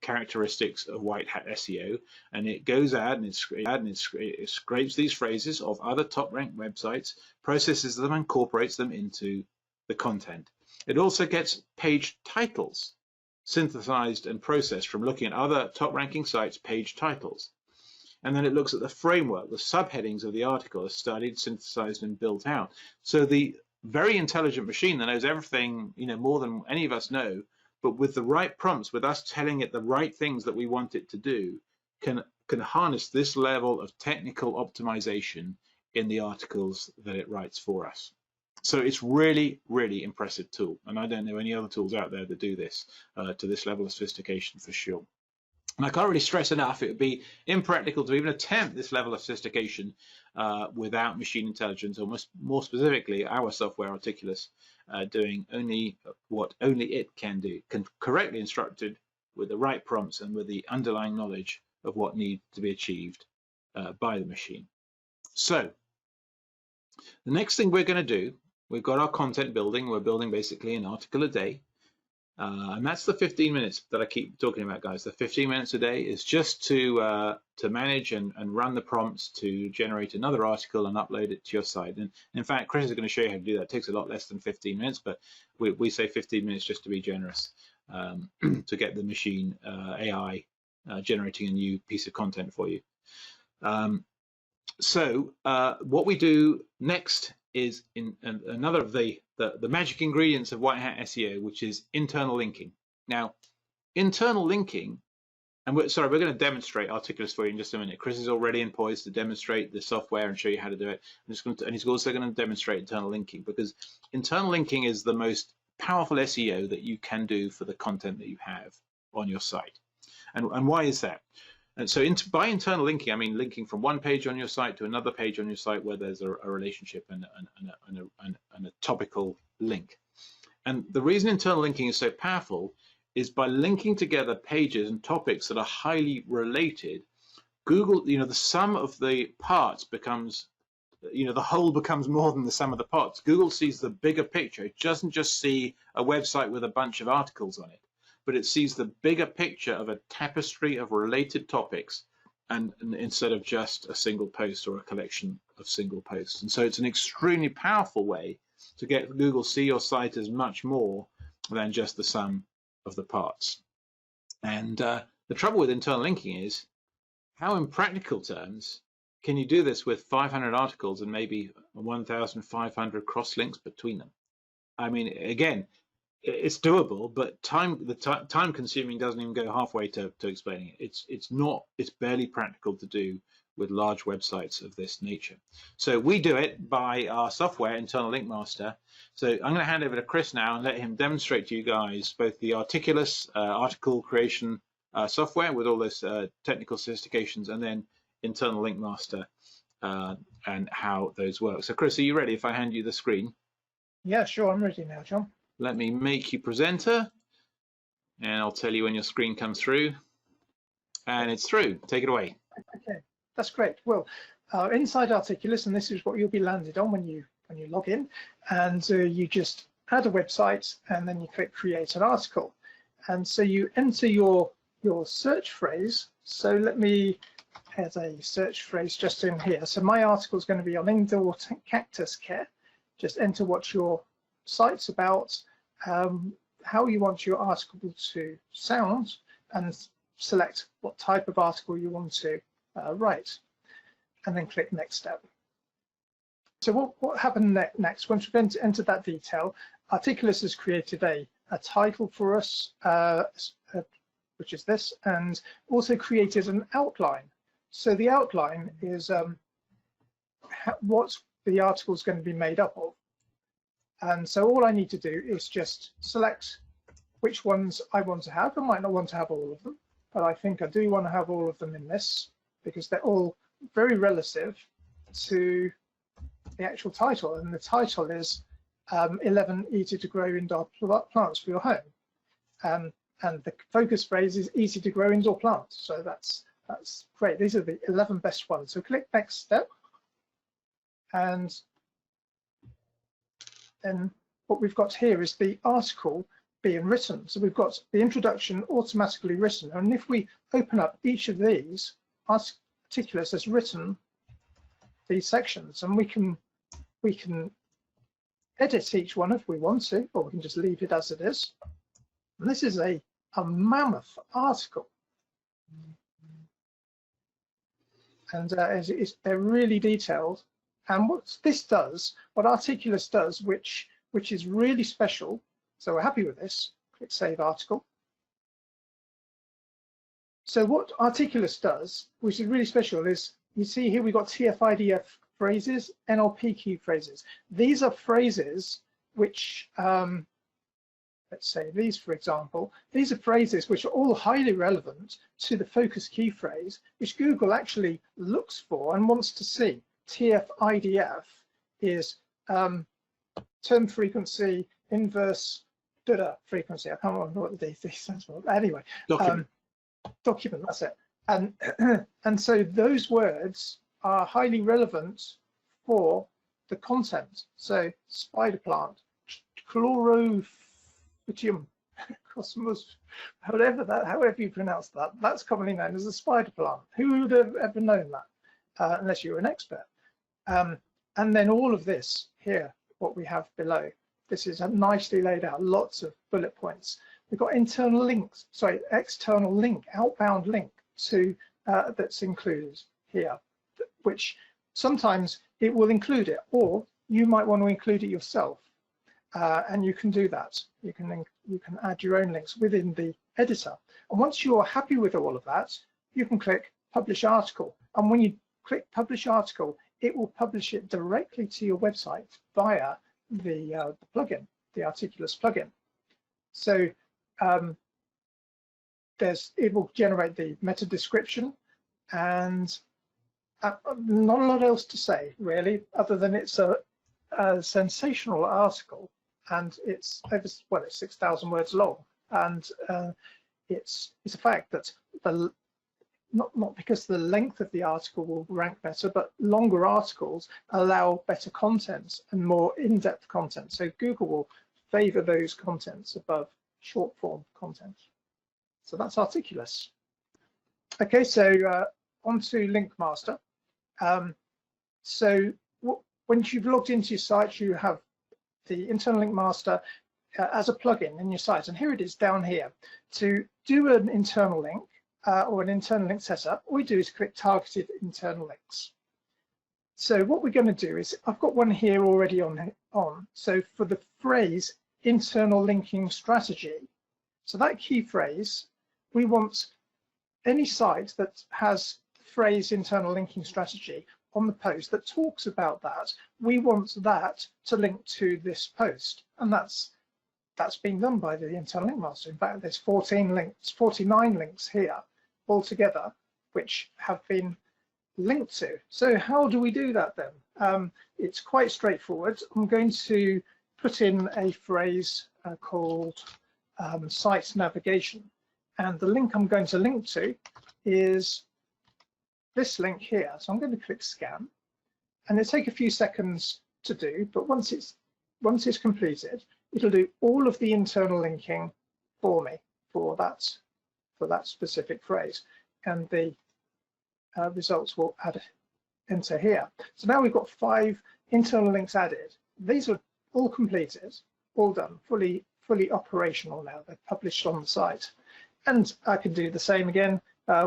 characteristics of white hat SEO, and it goes out and it scrapes these phrases of other top ranked websites, processes them, and incorporates them into the content. It also gets page titles synthesized and processed from looking at other top ranking sites' page titles. And then it looks at the framework, the subheadings of the article are studied, synthesized, and built out. So the very intelligent machine that knows everything, more than any of us know, but with the right prompts, with us telling it the right things that we want it to do, can harness this level of technical optimization in the articles that it writes for us. So it's really, really impressive tool. And I don't know any other tools out there that do this to this level of sophistication for sure. And I can't really stress enough, it would be impractical to even attempt this level of sophistication without machine intelligence, or more specifically, our software, Articulus, doing only what only it can do, correctly instructed with the right prompts and with the underlying knowledge of what needs to be achieved by the machine. So the next thing we're going to do, we've got our content building. We're building basically an article a day. And that's the 15 minutes that I keep talking about, guys. The 15 minutes a day is just to manage and run the prompts to generate another article and upload it to your site. And in fact, Chris is going to show you how to do that. It takes a lot less than 15 minutes, but we say 15 minutes just to be generous to get the machine AI generating a new piece of content for you. So what we do next is in another of the magic ingredients of white hat SEO, which is internal linking. Now, internal linking, and we're going to demonstrate Articulus for you in just a minute. Chris is already in poise to demonstrate the software and show you how to do it. And he's also going to demonstrate internal linking, because internal linking is the most powerful SEO that you can do for the content that you have on your site. And why is that? And so by internal linking, I mean linking from one page on your site to another page on your site where there's a relationship and a topical link. And the reason internal linking is so powerful is by linking together pages and topics that are highly related, Google, the sum of the parts becomes, the whole becomes more than the sum of the parts. Google sees the bigger picture. It doesn't just see a website with a bunch of articles on it, but it sees the bigger picture of a tapestry of related topics, and instead of just a single post or a collection of single posts. And so it's an extremely powerful way to get Google see your site as much more than just the sum of the parts. And the trouble with internal linking is, how in practical terms can you do this with 500 articles and maybe 1,500 cross links between them? I mean, again, it's doable, but time consuming doesn't even go halfway to explaining it. It's barely practical to do with large websites of this nature. So we do it by our software, Internal Link Master. So I'm going to hand over to Chris now and let him demonstrate to you guys both the Articulus article creation software with all those technical sophistications, and then Internal Link Master and how those work. So Chris, are you ready if I hand you the screen? Yeah, sure, I'm ready now, John. Let me make you presenter, and I'll tell you when your screen comes through. And it's through. Take it away. Okay, that's great. Well, inside Articulus, and this is what you'll be landed on when you log in, and you just add a website, and then you click Create an Article, and so you enter your search phrase. So let me add a search phrase just in here. So my article is going to be on indoor cactus care. Just enter what your site's about, how you want your article to sound, and select what type of article you want to write, and then click Next Step. So what happened next? Once we've entered that detail, Articulus has created a title for us, which is this, and also created an outline. So the outline is what the article is going to be made up of. And so all I need to do is just select which ones I want to have. I might not want to have all of them, but I think I do want to have all of them in this, because they're all very relative to the actual title. And the title is 11 easy to grow indoor plants for your home. And the focus phrase is easy to grow indoor plants. So that's That's great. These are the 11 best ones. So click next step. And then what we've got here is the article being written. So we've got the introduction automatically written. And if we open up each of these, Articulus has written these sections, and we can edit each one if we want to, or we can just leave it as it is. And this is a mammoth article. And they're really detailed. And what this does, what Articulus does, which is really special, so we're happy with this, click Save Article. So what Articulus does, which is really special, is you see here we've got TF-IDF phrases, NLP key phrases. These are phrases which, let's say these, for example, these are phrases which are all highly relevant to the focus key phrase, which Google actually looks for and wants to see. TF-IDF is term frequency, inverse frequency. I can't remember what the D stands for. Anyway, document, that's it. And so those words are highly relevant for the content. So spider plant, chlorophytium, cosmos, however you pronounce that, that's commonly known as a spider plant. Who would have ever known that, unless you're an expert? And then all of this here, what we have below, this is nicely laid out, lots of bullet points. We've got external link, outbound link to that's included here, which sometimes it will include it, or you might want to include it yourself, and you can do that. You can add your own links within the editor. And once you're happy with all of that, you can click Publish Article. And when you click Publish Article, it will publish it directly to your website via the plugin, the Articulus plugin. So it will generate the meta description, and not a lot else to say really, other than it's a sensational article, and it's over, well, it's 6,000 words long, and it's a fact that not because the length of the article will rank better, but longer articles allow better content and more in-depth content. So Google will favor those contents above short form content. So that's Articulus. Okay, so on to Link Master. So once you've logged into your site, you have the internal link master as a plugin in your site, and here it is down here. To do an internal link or an internal link setup, all we do is click targeted internal links. So what we're going to do is, I've got one here already on. So for the phrase internal linking strategy, so that key phrase, we want any site that has the phrase internal linking strategy on the post that talks about that, we want that to link to this post, and that's being done by the internal link master. In fact, there's 49 links here altogether which have been linked to. So how do we do that then? It's quite straightforward. I'm going to put in a phrase called site navigation, and the link I'm going to link to is this link here. So I'm going to click scan, and it'll take a few seconds to do, but once it's completed, it'll do all of the internal linking for me for that specific phrase, and the results will enter here. So now we've got 5 internal links added. These are all completed, all done, fully operational now. They're published on the site, and I can do the same again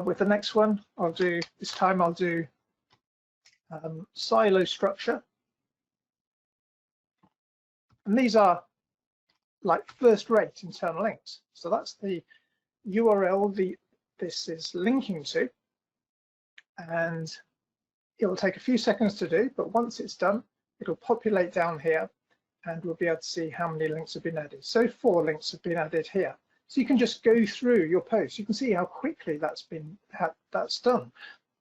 with the next one. This time I'll do silo structure, and these are like first-rate internal links. So that's the URL this is linking to, and it will take a few seconds to do, but once it's done, it'll populate down here, and we'll be able to see how many links have been added. So 4 links have been added here. So you can just go through your post. You can see how quickly that's done.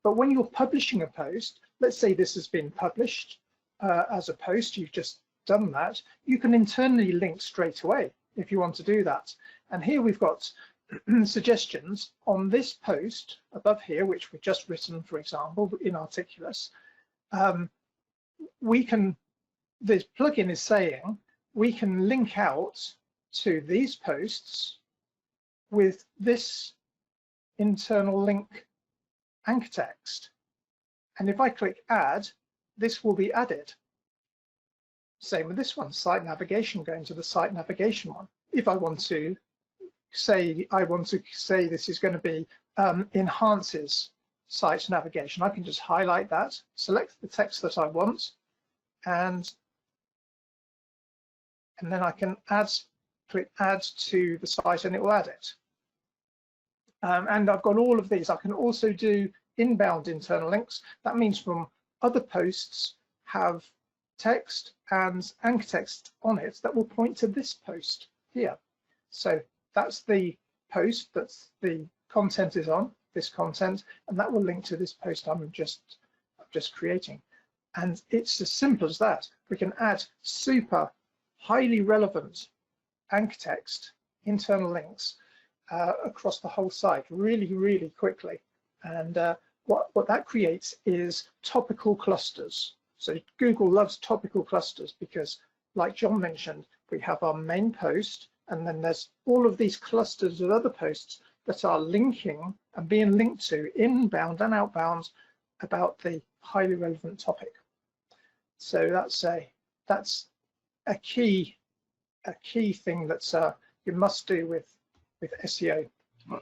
But when you're publishing a post, let's say this has been published as a post, you've just done that, you can internally link straight away if you want to do that. And here we've got suggestions on this post above here, which we've just written, for example, in Articulus, this plugin is saying we can link out to these posts with this internal link anchor text. And if I click add, this will be added. Same with this one, site navigation, going to the site navigation one. If I want to say, this is going to be enhances site navigation, I can just highlight that, select the text that I want, and then I can click add to the site, and it will add it. And I've got all of these. I can also do inbound internal links. That means from other posts have text and anchor text on it that will point to this post here. So that's the post that the content is on, this content, and that will link to this post I'm just creating. And it's as simple as that. We can add super highly relevant anchor text, internal links across the whole site really, really quickly. And what that creates is topical clusters. So Google loves topical clusters because, like John mentioned, we have our main post, and then there's all of these clusters of other posts that are linking and being linked to inbound and outbound about the highly relevant topic. So that's a key thing that's you must do with SEO.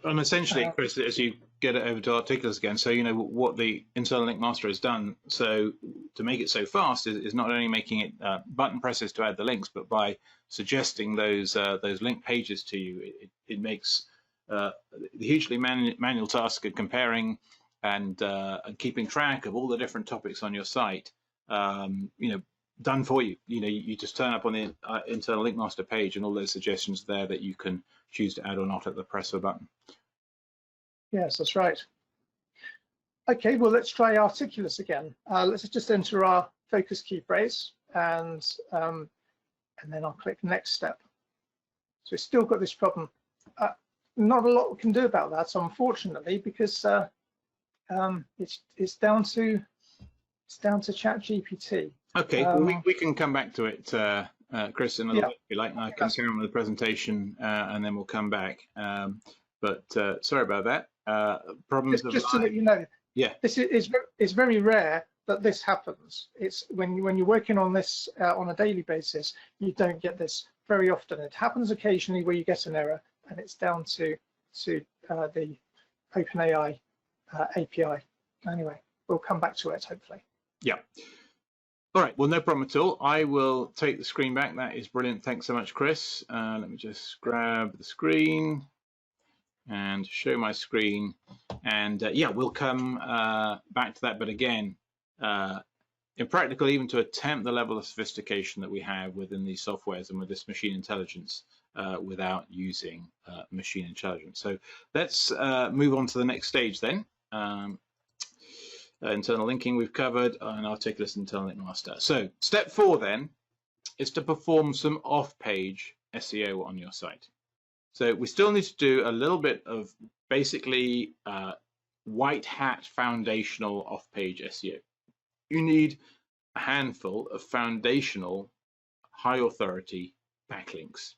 And essentially, Chris, as you get it over to Articulus again, so you know what the internal link master has done. So to make it so fast is not only making it button presses to add the links, but by suggesting those link pages to you, it makes the hugely manual task of comparing and keeping track of all the different topics on your site, done for you. You just turn up on the internal link master page, and all those suggestions there that you can choose to add or not at the press of a button. Yes, that's right. Okay, well, let's try Articulus again. Let's just enter our focus key phrase, and then I'll click next step. So we've still got this problem. Not a lot we can do about that, unfortunately, because it's down to ChatGPT. Okay, we can come back to it, Chris, in a little bit if you like. I can carry on with the presentation, and then we'll come back. But sorry about that. Problems just to let you know, this is very rare that this happens. It's when you're working on this on a daily basis, you don't get this very often. It happens occasionally where you get an error, and it's down to the OpenAI API. Anyway, we'll come back to it hopefully. Yeah. All right, well, no problem at all. I will take the screen back. That is brilliant. Thanks so much, Chris. Let me just grab the screen and show my screen. And yeah, we'll come back to that. But again, impractical even to attempt the level of sophistication that we have within these softwares and with this machine intelligence without using machine intelligence. So let's move on to the next stage then. Internal linking we've covered, and Articulus internal link master. So step 4 then is to perform some off-page SEO on your site. So we still need to do a little bit of basically white hat foundational off-page SEO. You need a handful of foundational high authority backlinks.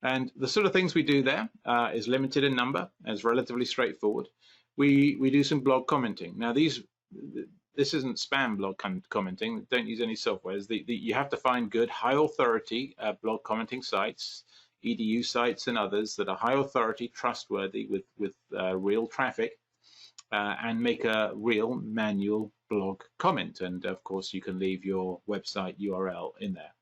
And the sort of things we do there is limited in number, and it's relatively straightforward. We do some blog commenting. Now this isn't spam blog commenting. Don't use any softwares. You have to find good high authority blog commenting sites, EDU sites and others that are high authority, trustworthy with real traffic, and make a real manual blog comment. And of course you can leave your website URL in there.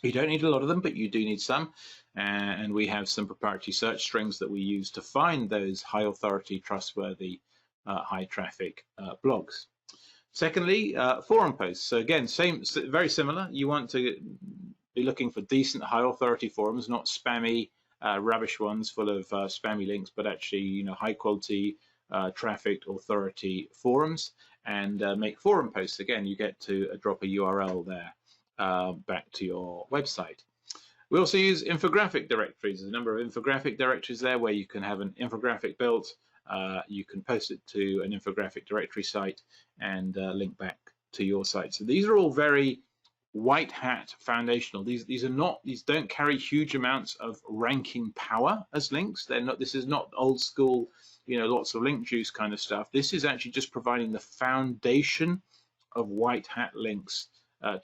You don't need a lot of them, but you do need some. And we have some proprietary search strings that we use to find those high authority, trustworthy, high traffic blogs. Secondly, forum posts. So again, very similar. You want to be looking for decent, high authority forums, not spammy, rubbish ones full of spammy links, but actually, high quality, trafficked authority forums, and make forum posts. Again, you get to drop a URL there back to your website. We also use infographic directories. There's a number of infographic directories there where you can have an infographic built. You can post it to an infographic directory site and link back to your site. So these are all very white hat foundational. These don't carry huge amounts of ranking power as links. They're not. This is not old school, lots of link juice kind of stuff. This is actually just providing the foundation of white hat links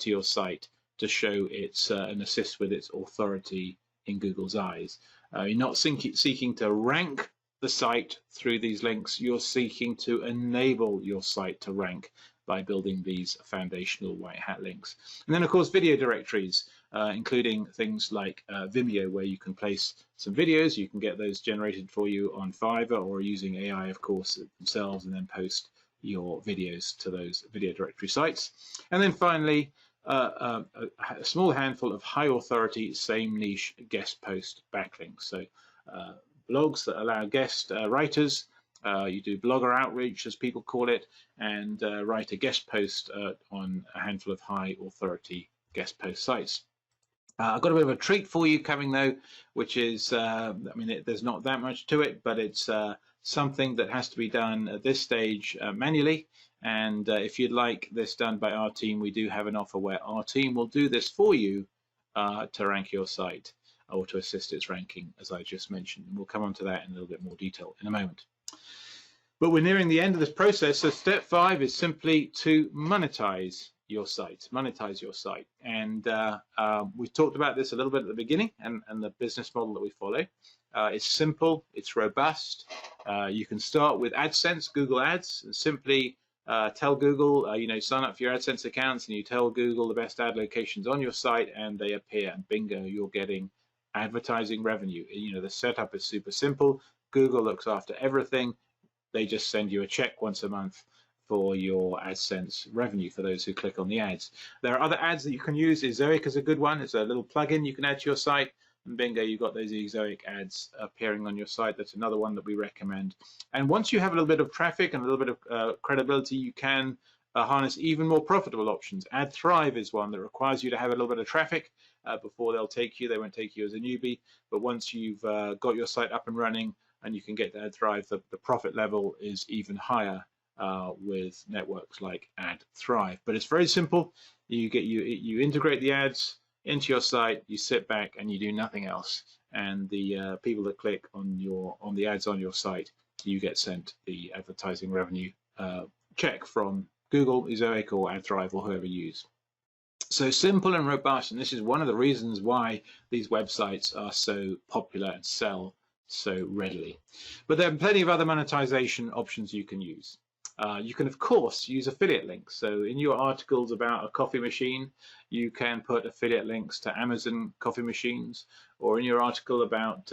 to your site to show its and assist with its authority in Google's eyes. You're not seeking to rank the site through these links. You're seeking to enable your site to rank by building these foundational white hat links. And then, of course, video directories, including things like Vimeo, where you can place some videos. You can get those generated for you on Fiverr or using AI, of course, themselves, and then post your videos to those video directory sites. And then finally, a small handful of high authority, same niche guest post backlinks. So blogs that allow guest writers, you do blogger outreach, as people call it, and write a guest post on a handful of high authority guest post sites. I've got a bit of a treat for you coming though, which is, there's not that much to it, but it's something that has to be done at this stage manually. And if you'd like this done by our team, we do have an offer where our team will do this for you to rank your site or to assist its ranking, as I just mentioned. And we'll come on to that in a little bit more detail in a moment. But we're nearing the end of this process. So step 5 is simply to monetize your site. Monetize your site. And we talked about this a little bit at the beginning and the business model that we follow. It's simple, it's robust. You can start with AdSense, Google Ads, and simply tell Google, sign up for your AdSense accounts, and you tell Google the best ad locations on your site, and they appear, and bingo, you're getting advertising revenue. The setup is super simple. Google looks after everything. They just send you a check once a month for your AdSense revenue for those who click on the ads. There are other ads that you can use. Ezoic is a good one. It's a little plugin you can add to your site, and bingo, you've got those Ezoic ads appearing on your site. That's another one that we recommend. And once you have a little bit of traffic and a little bit of credibility, you can harness even more profitable options. AdThrive is one that requires you to have a little bit of traffic before they'll take you. They won't take you as a newbie, but once you've got your site up and running and you can get to AdThrive, the profit level is even higher with networks like AdThrive. But it's very simple. You integrate the ads into your site, you sit back and you do nothing else, and the people that click on the ads on your site, you get sent the advertising revenue check from Google, Ezoic, or AdThrive, or whoever you use. So simple and robust, and this is one of the reasons why these websites are so popular and sell so readily. But there are plenty of other monetization options you can use. You can, of course, use affiliate links. So in your articles about a coffee machine, you can put affiliate links to Amazon coffee machines, or in your article about,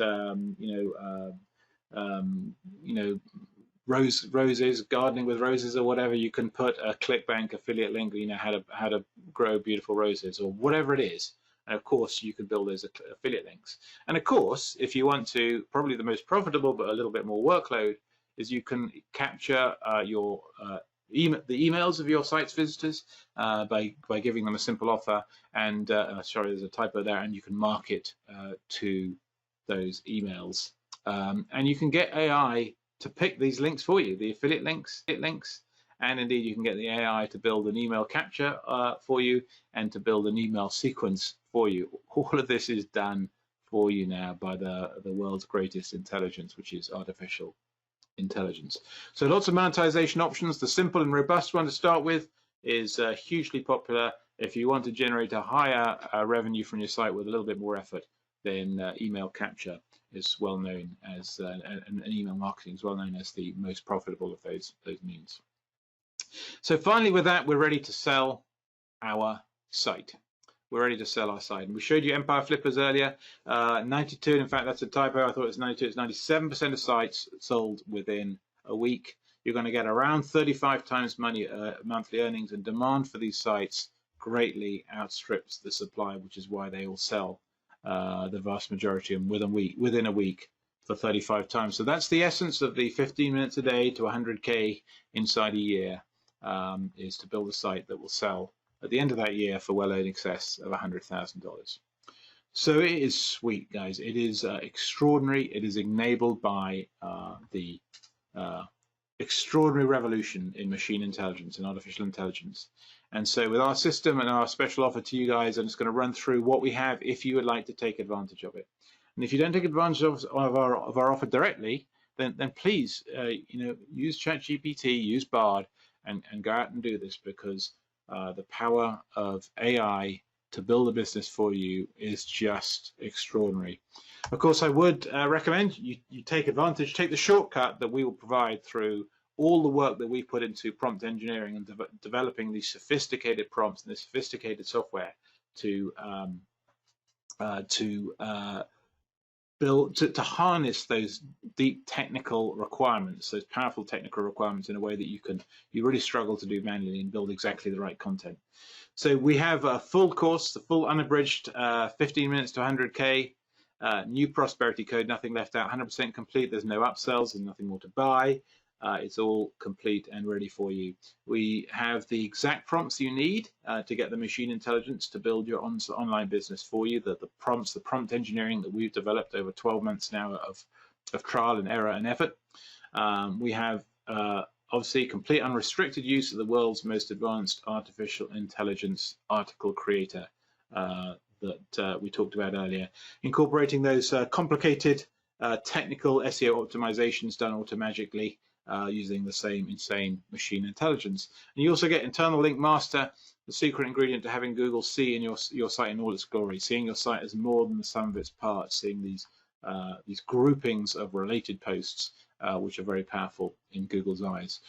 roses, gardening with roses, or whatever, you can put a ClickBank affiliate link, how to grow beautiful roses, or whatever it is. And of course, you can build those affiliate links. And of course, if you want to, probably the most profitable, but a little bit more workload, is you can capture the emails of your site's visitors by giving them a simple offer. And sorry, there's a typo there. And you can market to those emails. And you can get AI to pick these links for you, the affiliate links, and indeed you can get the AI to build an email capture for you and to build an email sequence for you. All of this is done for you now by the world's greatest intelligence, which is artificial intelligence. So lots of monetization options. The simple and robust one to start with is hugely popular. If you want to generate a higher revenue from your site with a little bit more effort, then email capture is well known as, and email marketing is well known as the most profitable of those means. So finally, with that, we're ready to sell our site. We're ready to sell our site. And we showed you Empire Flippers earlier. 92, in fact, that's a typo. I thought it was 92. It's 97% of sites sold within a week. You're going to get around 35 times monthly earnings, and demand for these sites greatly outstrips the supply, which is why they all sell, the vast majority of them within a week for 35 times. So that's the essence of the 15 minutes a day to 100K inside a year, is to build a site that will sell at the end of that year for well in excess of $100,000. So it is sweet, guys. It is extraordinary. It is enabled by the extraordinary revolution in machine intelligence and artificial intelligence. And so with our system and our special offer to you guys, I'm just going to run through what we have if you would like to take advantage of it. And if you don't take advantage of our offer directly, then please use ChatGPT, use Bard, and go out and do this, because the power of AI to build a business for you is just extraordinary. Of course, I would recommend you take advantage, take the shortcut that we will provide through all the work that we put into prompt engineering and developing these sophisticated prompts and this sophisticated software to harness those deep technical requirements, those powerful technical requirements, in a way that you really struggle to do manually and build exactly the right content. So we have a full course, the full unabridged 15 minutes to 100K, new prosperity code, nothing left out, 100% complete. There's no upsells, there's nothing more to buy. It's all complete and ready for you. We have the exact prompts you need to get the machine intelligence to build your online business for you. The prompts, the prompt engineering that we've developed over 12 months now of trial and error and effort. We have obviously complete unrestricted use of the world's most advanced artificial intelligence article creator that we talked about earlier, incorporating those complicated technical SEO optimizations done automatically using the same insane machine intelligence. And you also get internal link master, the secret ingredient to having Google see in your site in all its glory, seeing your site as more than the sum of its parts, seeing these groupings of related posts, which are very powerful in Google's eyes.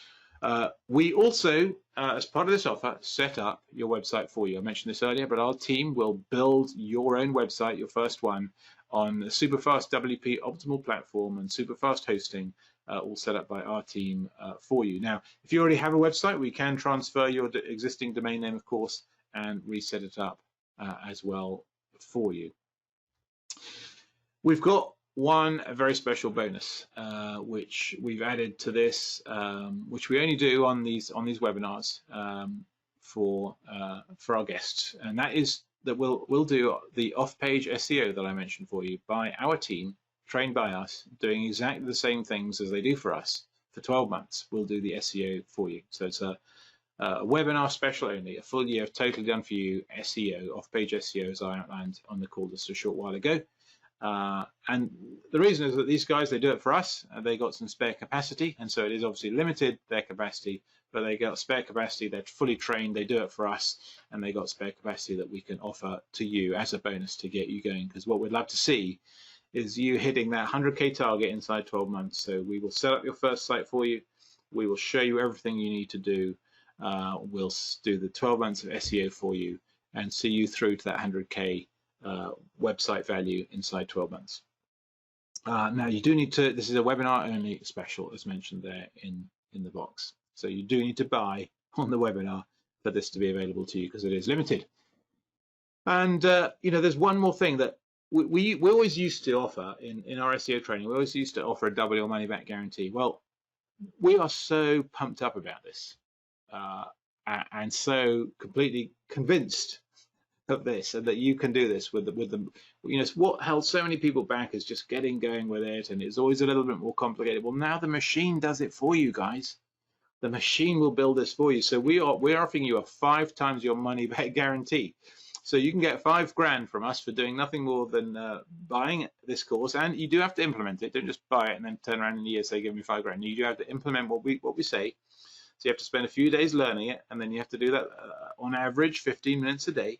We also, as part of this offer, set up your website for you. I mentioned this earlier, but our team will build your own website, your first one, on the superfast WP optimal platform and superfast hosting, all set up by our team for you. Now, if you already have a website, we can transfer your existing domain name, of course, and reset it up as well for you. We've got one very special bonus which we've added to this, which we only do on these webinars for our guests, and that is that we'll do the off-page SEO that I mentioned for you by our team, trained by us, doing exactly the same things as they do for us for 12 months. We'll do the SEO for you. So it's a webinar special only, a full year of totally done for you SEO, off-page SEO, as I outlined on the call just a short while ago. And the reason is that these guys, they do it for us. They got some spare capacity, and so it is obviously limited, their capacity, but they got spare capacity, they're fully trained, they do it for us, and they got spare capacity that we can offer to you as a bonus to get you going, because what we'd love to see is you hitting that 100K target inside 12 months. So we will set up your first site for you, we will show you everything you need to do, we'll do the 12 months of SEO for you, and see you through to that 100K website value inside 12 months. Now you do need to, this is a webinar only special, as mentioned there in the box. So you do need to buy on the webinar for this to be available to you, because it is limited. And there's one more thing that we always used to offer in our SEO training. We always used to offer a double your money back guarantee. Well, we are so pumped up about this and so completely convinced of this, and that you can do this with them. What held so many people back is just getting going with it, and it's always a little bit more complicated. Well, now the machine does it for you, guys. The machine will build this for you. So we're offering you a 5 times your money back guarantee. So you can get $5,000 from us for doing nothing more than buying this course, and you do have to implement it. Don't just buy it and then turn around in a year and say, give me $5,000. You do have to implement what we say. So you have to spend a few days learning it, and then you have to do that on average 15 minutes a day.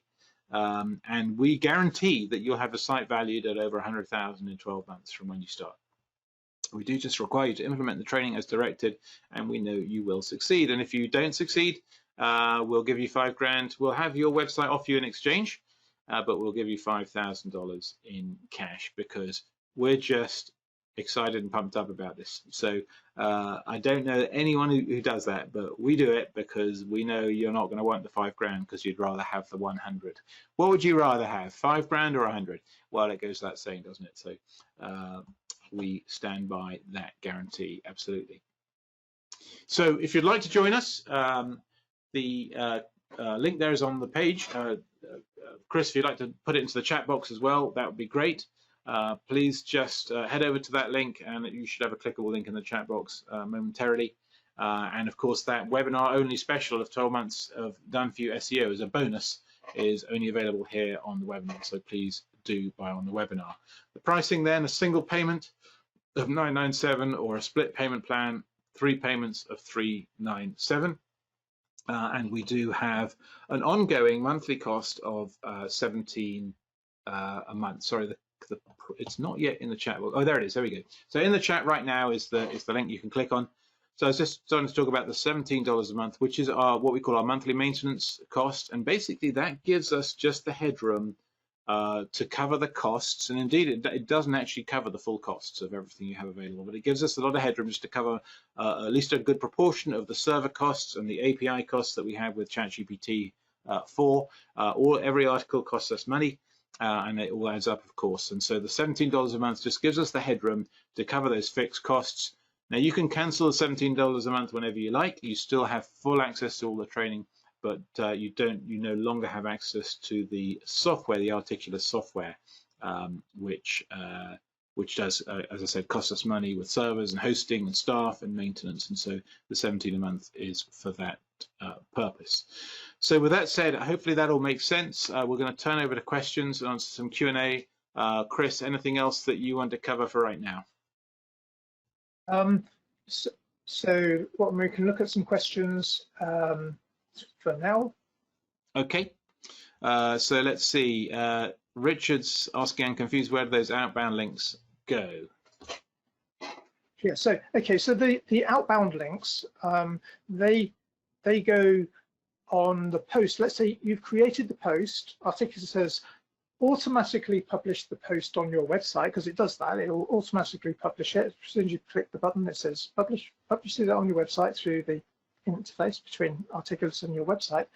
And we guarantee that you'll have a site valued at over 100,000 in 12 months from when you start. We do just require you to implement the training as directed, and we know you will succeed. And if you don't succeed, we'll give you $5,000. We'll have your website off you in exchange, but we'll give you $5,000 in cash, because we're just excited and pumped up about this. So I don't know anyone who does that, but we do it because we know you're not going to want the $5,000, because you'd rather have the 100. What would you rather have, $5,000 or 100? Well, it goes without saying, doesn't it? So we stand by that guarantee, absolutely. So if you'd like to join us, the link there is on the page. Chris, if you'd like to put it into the chat box as well, that would be great. Please just head over to that link, and you should have a clickable link in the chat box momentarily. And of course, that webinar only special of 12 months of done for you SEO as a bonus is only available here on the webinar. So please do buy on the webinar. The pricing then, a single payment of $997 or a split payment plan, 3 payments of $397. And we do have an ongoing monthly cost of $17 a month. Sorry, it's not yet in the chat. Oh, there it is. There we go. So in the chat right now is the link you can click on. So I was just starting to talk about the $17 a month, which is what we call our monthly maintenance cost, and basically that gives us just the headroom to cover the costs. And indeed, it doesn't actually cover the full costs of everything you have available, but it gives us a lot of headroom just to cover at least a good proportion of the server costs and the API costs that we have with ChatGPT 4. Every article costs us money. And it all adds up, of course. And so the $17 a month just gives us the headroom to cover those fixed costs. Now, you can cancel the $17 a month whenever you like. You still have full access to all the training, but you no longer have access to the software, the Articulus software, which does, as I said, cost us money with servers and hosting and staff and maintenance. And so the $17 a month is for that purpose. So with that said, hopefully that all makes sense. We're going to turn over to questions and answer some Q&A. Chris, anything else that you want to cover for right now? So what we can look at some questions for now. Okay. So let's see. Richard's asking, I'm confused, where do those outbound links go? Yeah, so okay, so the outbound links, they go on the post. Let's say you've created the post. Articulus says automatically publish the post on your website, because it does that. It will automatically publish it. As soon as you click the button, it says publish it on your website through the interface between Articulus and your website.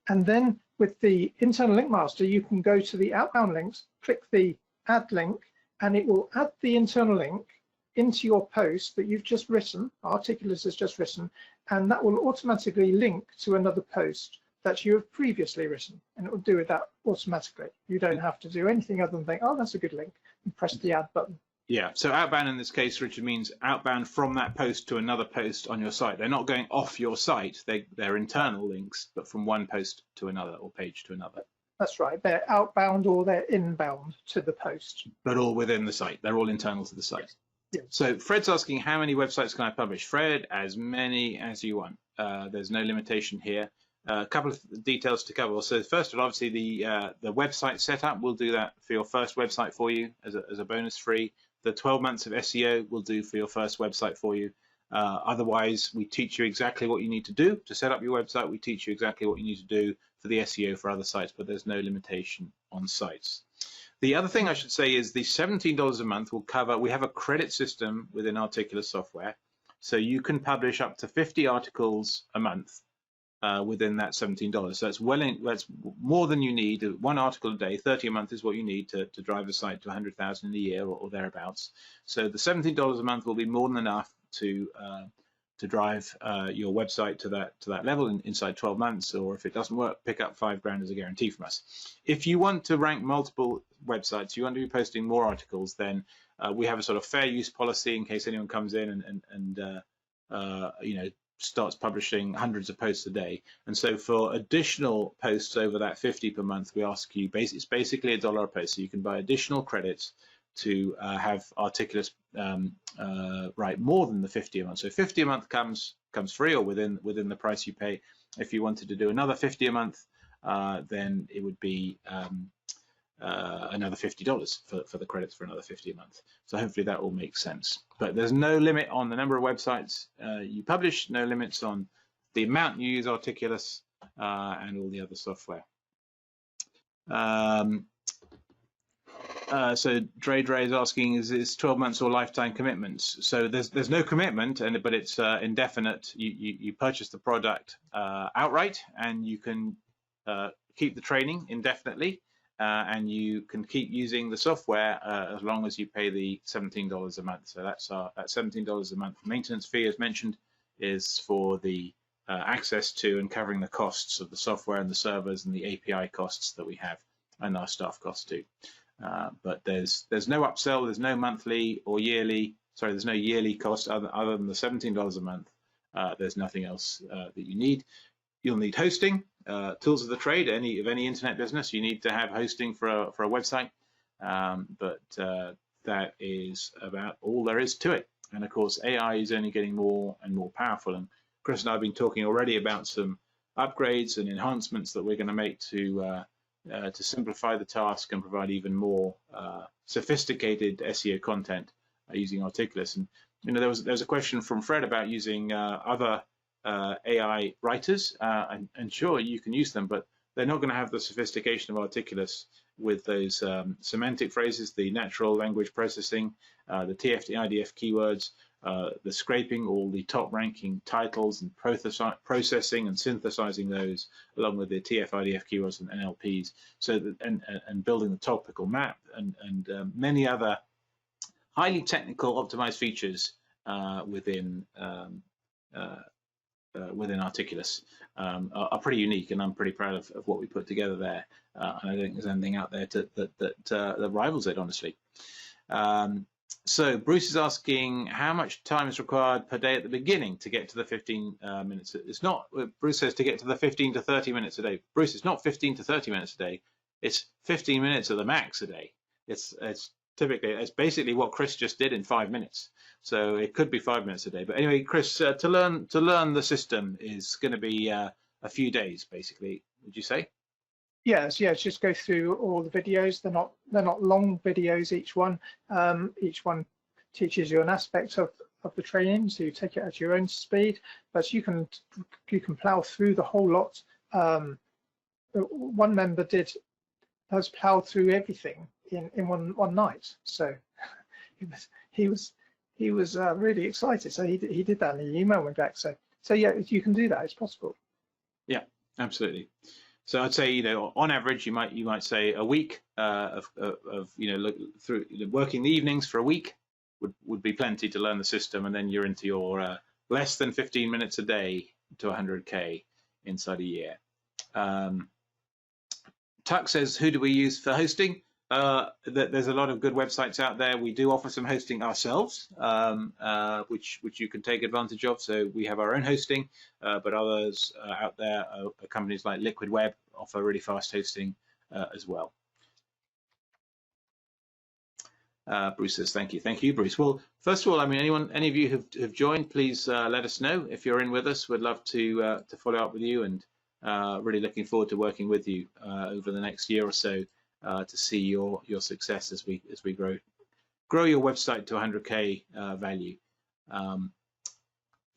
And then with the internal link master, you can go to the outbound links, click the add link, and it will add the internal link into your post that you've just written, Articulus has just written, and that will automatically link to another post that you have previously written, and it will do that automatically. You don't have to do anything other than think, oh, that's a good link, and press the add button. Yeah, so outbound in this case, Richard, means outbound from that post to another post on your site. They're not going off your site, they're internal links, but from one post to another or page to another. That's right, they're outbound or they're inbound to the post. But all within the site, they're all internal to the site. Yes. So Fred's asking, how many websites can I publish? Fred, as many as you want. There's no limitation here. A couple of details to cover. So first of all, obviously the website setup, we'll do that for your first website for you as a bonus free. The 12 months of SEO we'll do for your first website for you. Otherwise, we teach you exactly what you need to do to set up your website. We teach you exactly what you need to do for the SEO for other sites, but there's no limitation on sites. The other thing I should say is the $17 a month will cover, we have a credit system within Articulus software. So you can publish up to 50 articles a month within that $17. So that's more than you need. 1 article a day, 30 a month is what you need to drive a site to 100,000 in a year or thereabouts. So the $17 a month will be more than enough to drive your website to that level inside 12 months, or if it doesn't work, pick up $5,000 as a guarantee from us. If you want to rank multiple websites, you want to be posting more articles, then we have a sort of fair use policy in case anyone comes in and starts publishing hundreds of posts a day. And so for additional posts over that 50 per month, we ask you, it's basically $1 a post, so you can buy additional credits to have Articulus write more than the 50 a month. So 50 a month comes free or within the price you pay. If you wanted to do another 50 a month, then it would be another $50 for the credits for another 50 a month. So hopefully that all makes sense. But there's no limit on the number of websites you publish, no limits on the amount you use Articulus and all the other software. So Dre is asking, is this 12 months or lifetime commitments? So there's no commitment, but it's indefinite. You purchase the product outright, and you can keep the training indefinitely, and you can keep using the software as long as you pay the $17 a month. So that $17 a month maintenance fee, as mentioned, is for the access to and covering the costs of the software and the servers and the API costs that we have and our staff costs too. But there's no upsell, there's no monthly or yearly, sorry, there's no yearly cost other than the $17 a month. There's nothing else that you need. You'll need hosting, tools of the trade. Of any internet business, you need to have hosting for a website. But that is about all there is to it. And of course, AI is only getting more and more powerful. And Chris and I have been talking already about some upgrades and enhancements that we're going to make to simplify the task and provide even more sophisticated SEO content using Articulus. And there was a question from Fred about using other AI writers, and sure, you can use them, but they're not going to have the sophistication of Articulus with those semantic phrases, the natural language processing, the TF, IDF keywords, the scraping, all the top-ranking titles and processing and synthesizing those, along with the TF, IDF keywords and NLPs, so that, and building the topical map and many other highly technical optimized features within Articulus are pretty unique, and I'm pretty proud of what we put together there. And I don't think there's anything out there that rivals it, honestly. So Bruce is asking how much time is required per day at the beginning to get to the 15 minutes. It's not, Bruce says, to get to the 15 to 30 minutes a day. Bruce, it's not 15 to 30 minutes a day. It's 15 minutes at the max a day. It's basically what Chris just did in 5 minutes. So it could be 5 minutes a day. But anyway, Chris, to learn the system is going to be a few days, basically. Would you say? Yes, just go through all the videos. They're not long videos, each one. Each one teaches you an aspect of the training, so you take it at your own speed, but you can plow through the whole lot. One member has plowed through everything in one night, so he was really excited. So he did that, and he emailed me back. So yeah, you can do that. It's possible. Yeah, absolutely. So I'd say, on average, you might say a week of look through working the evenings for a week would be plenty to learn the system, and then you're into your less than 15 minutes a day to 100K inside a year. Tuck says, who do we use for hosting? There's a lot of good websites out there. We do offer some hosting ourselves, which you can take advantage of. So we have our own hosting, but others out there, companies like Liquid Web, offer really fast hosting as well. Bruce says, thank you, Bruce. Well, first of all, I mean, any of you who've joined, please let us know if you're in with us. We'd love to follow up with you, and really looking forward to working with you over the next year or so. To see your success as we grow your website to 100K value.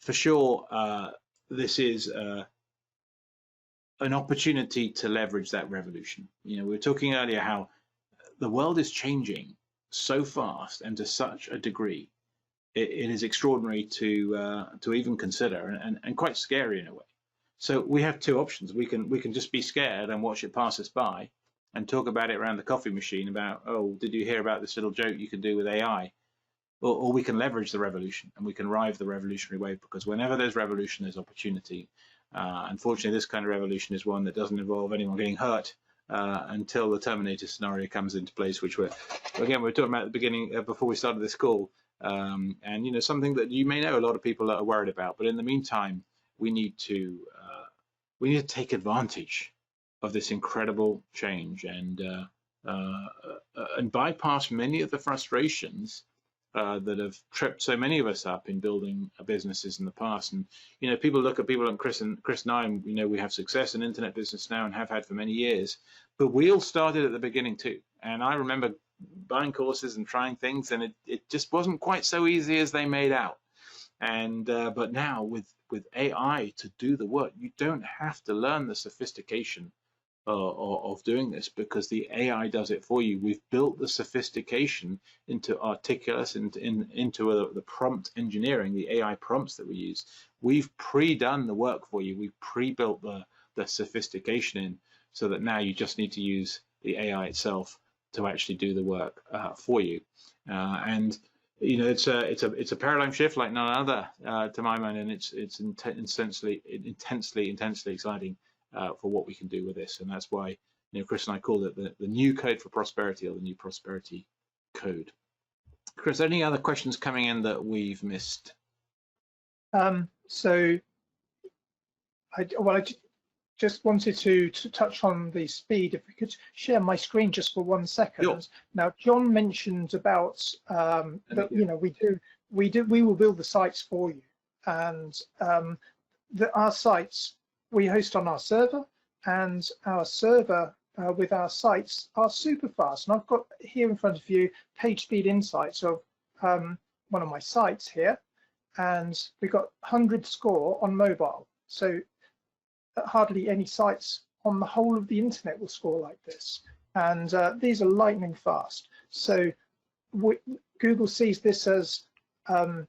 For sure, this is an opportunity to leverage that revolution. We were talking earlier how the world is changing so fast and to such a degree. It is extraordinary to even consider, and quite scary in a way. So we have two options. We can just be scared and watch it pass us by, and talk about it around the coffee machine about, oh, did you hear about this little joke you can do with AI? Or we can leverage the revolution, and we can ride the revolutionary wave, because whenever there's revolution, there's opportunity. Unfortunately, this kind of revolution is one that doesn't involve anyone getting hurt until the Terminator scenario comes into place, which we're talking about at the beginning, before we started this call. And something that you may know a lot of people are worried about. But in the meantime, we need to take advantage of this incredible change and bypass many of the frustrations that have tripped so many of us up in building businesses in the past. And people look at people like Chris and I, and we have success in internet business now and have had for many years. But we all started at the beginning too. And I remember buying courses and trying things, and it just wasn't quite so easy as they made out. And but now with AI to do the work, you don't have to learn the sophistication of doing this, because the AI does it for you. We've built the sophistication into Articulus, into the prompt engineering, the AI prompts that we use. We've pre-done the work for you. We've pre-built the sophistication in, so that now you just need to use the AI itself to actually do the work for you. And it's a paradigm shift like none other to my mind, and it's intensely exciting. for what we can do with this. And that's why, Chris and I call it the new code for prosperity, or the new prosperity code. Chris, any other questions coming in that we've missed? So I just wanted to touch on the speed. If we could share my screen just for 1 second. Sure. Now, John mentioned about that we will build the sites for you, and our sites we host on our server, and our server with our sites are super fast. And I've got here in front of you page speed insights of one of my sites here, and we've got 100 score on mobile. So hardly any sites on the whole of the internet will score like this, and these are lightning fast. So Google sees this as a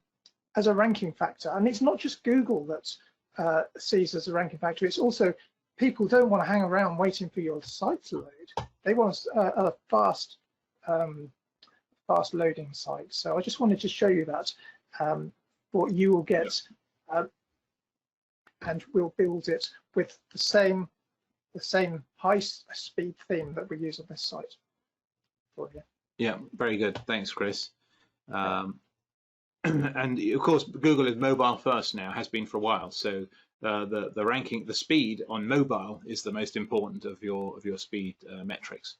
ranking factor, and it's not just Google that sees as a ranking factor. It's also people don't want to hang around waiting for your site to load. They want a fast loading site. So I just wanted to show you that what you will get. And we'll build it with the same high speed theme that we use on this site for you. Yeah, very good. Thanks, Chris. And of course, Google is mobile first now, has been for a while. So the ranking, the speed on mobile is the most important of your speed metrics.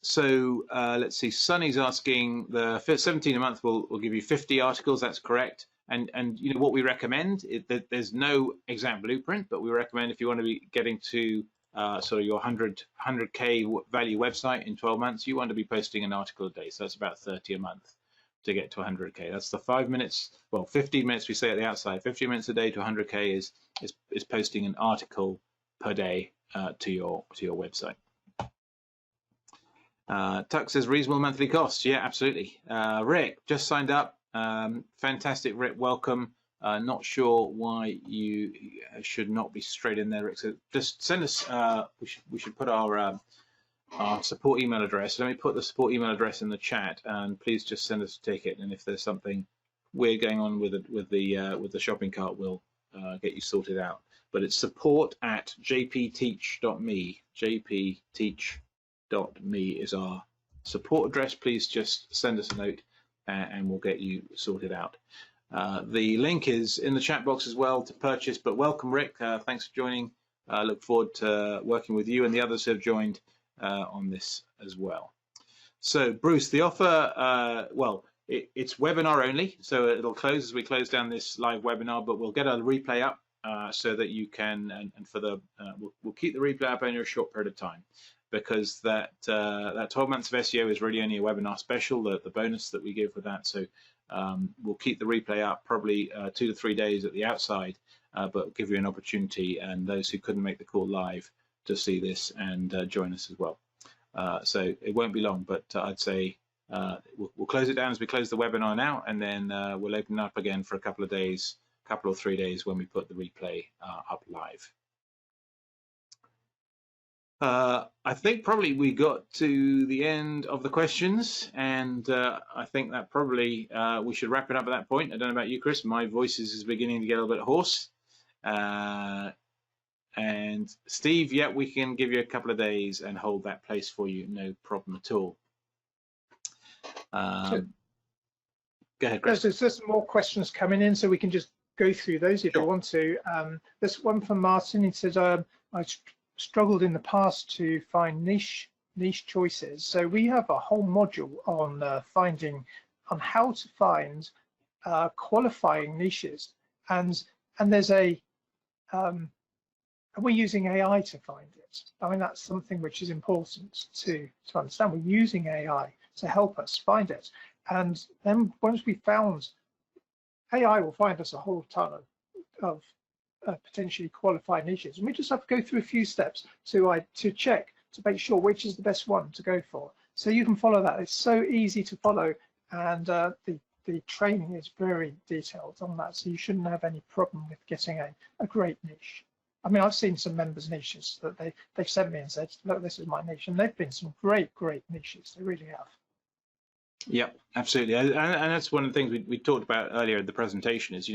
So let's see. Sunny's asking, the 17 a month will give you 50 articles. That's correct. And what we recommend is that there's no exact blueprint, but we recommend if you want to be getting to sort of your 100K value website in 12 months, you want to be posting an article a day. So that's about 30 a month to get to 100K. That's the 5 minutes, well, 15 minutes we say at the outside. 15 minutes a day to 100K is posting an article per day to your website. Tuck says reasonable monthly costs. Yeah, absolutely. Rick just signed up. Fantastic, Rick. Welcome. Not sure why you should not be straight in there, Rick. So just send us. We should put our support email address. Let me put the support email address in the chat, and please just send us a ticket. And if there's something weird going on with the shopping cart, we'll get you sorted out. But it's support@jpteach.me. jpteach.me is our support address. Please just send us a note, and we'll get you sorted out. The link is in the chat box as well to purchase. But welcome, Rick. Thanks for joining. Look forward to working with you and the others who have joined on this as well. So, Bruce, the offer, well, it's webinar only, so it'll close as we close down this live webinar, but we'll get a replay up so that you can, and for the, we'll keep the replay up only a short period of time, because that 12 months of SEO is really only a webinar special, the bonus that we give with that. So we'll keep the replay up probably 2 to 3 days at the outside, but give you an opportunity, and those who couldn't make the call live, to see this and join us as well. So it won't be long, but I'd say we'll close it down as we close the webinar now, and then we'll open it up again for a couple of days, couple or 3 days when we put the replay up live. I think probably we got to the end of the questions, and I think that probably we should wrap it up at that point. I don't know about you, Chris. My voice is beginning to get a little bit hoarse. And Steve, yeah, we can give you a couple of days and hold that place for you, no problem at all. Go ahead, Chris. There's just more questions coming in, so we can just go through those if you want to. There's one from Martin. He said, I struggled in the past to find niche choices. So we have a whole module on how to find qualifying niches, and there's we're using AI to find it. I mean, that's something which is important to understand. We're using AI to help us find it, and then once we found, AI will find us a whole ton of potentially qualified niches, and we just have to go through a few steps to check to make sure which is the best one to go for. So you can follow that. It's so easy to follow, and the training is very detailed on that, so you shouldn't have any problem with getting a great niche. I mean, I've seen some members' niches that they've sent me and said, look, this is my niche, and they've been some great niches. They really have. Yeah, absolutely, and that's one of the things we talked about earlier in the presentation is,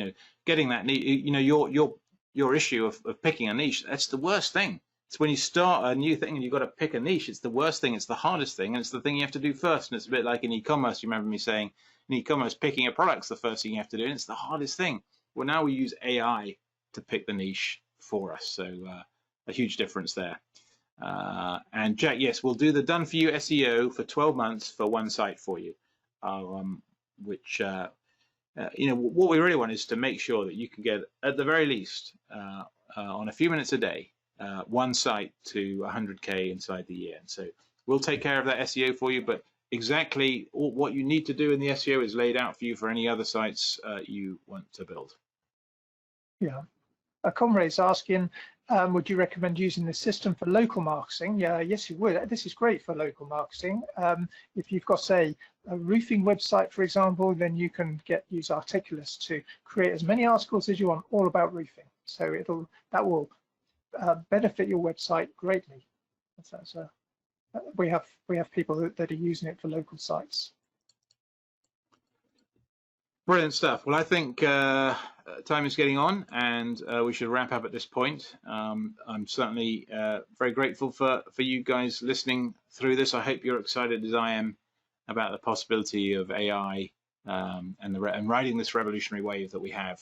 getting that, your your issue of picking a niche. That's the worst thing. It's when you start a new thing and you've got to pick a niche. It's the worst thing. It's the hardest thing, and it's the thing you have to do first. And it's a bit like in e-commerce. You remember me saying in e-commerce, picking a product's the first thing you have to do, and it's the hardest thing. Well, now we use AI to pick the niche for us. So a huge difference there. And Jack, yes, we'll do the done for you SEO for 12 months for one site for you, which what we really want is to make sure that you can get, at the very least, on a few minutes a day, one site to 100K inside the year. And so we'll take care of that SEO for you, but exactly what you need to do in the SEO is laid out for you for any other sites you want to build. Yeah. A comrade's asking, would you recommend using this system for local marketing? Yeah, yes, you would. This is great for local marketing. If you've got, say, a roofing website, for example, then you can use Articulus to create as many articles as you want all about roofing. So that will benefit your website greatly. We have people that are using it for local sites. Brilliant stuff. Well, I think time is getting on, and we should wrap up at this point. I'm certainly very grateful for you guys listening through this. I hope you're excited as I am about the possibility of AI and riding this revolutionary wave that we have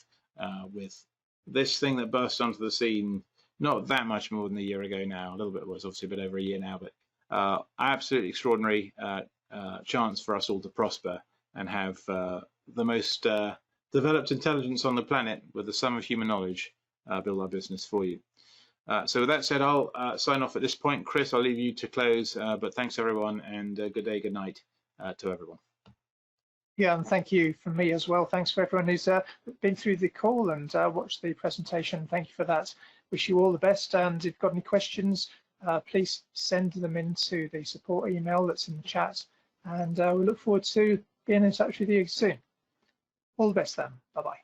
with this thing that burst onto the scene not that much more than a year ago now. A little bit was obviously a bit over a year now, but absolutely extraordinary chance for us all to prosper and have the most developed intelligence on the planet with the sum of human knowledge build our business for you. So with that said, I'll sign off at this point. Chris, I'll leave you to close, but thanks everyone, and good day, good night to everyone. Yeah, and thank you from me as well. Thanks for everyone who's been through the call and watched the presentation. Thank you for that. Wish you all the best, and if you've got any questions, please send them into the support email that's in the chat, and we look forward to being in touch with you soon. All the best then. Bye-bye.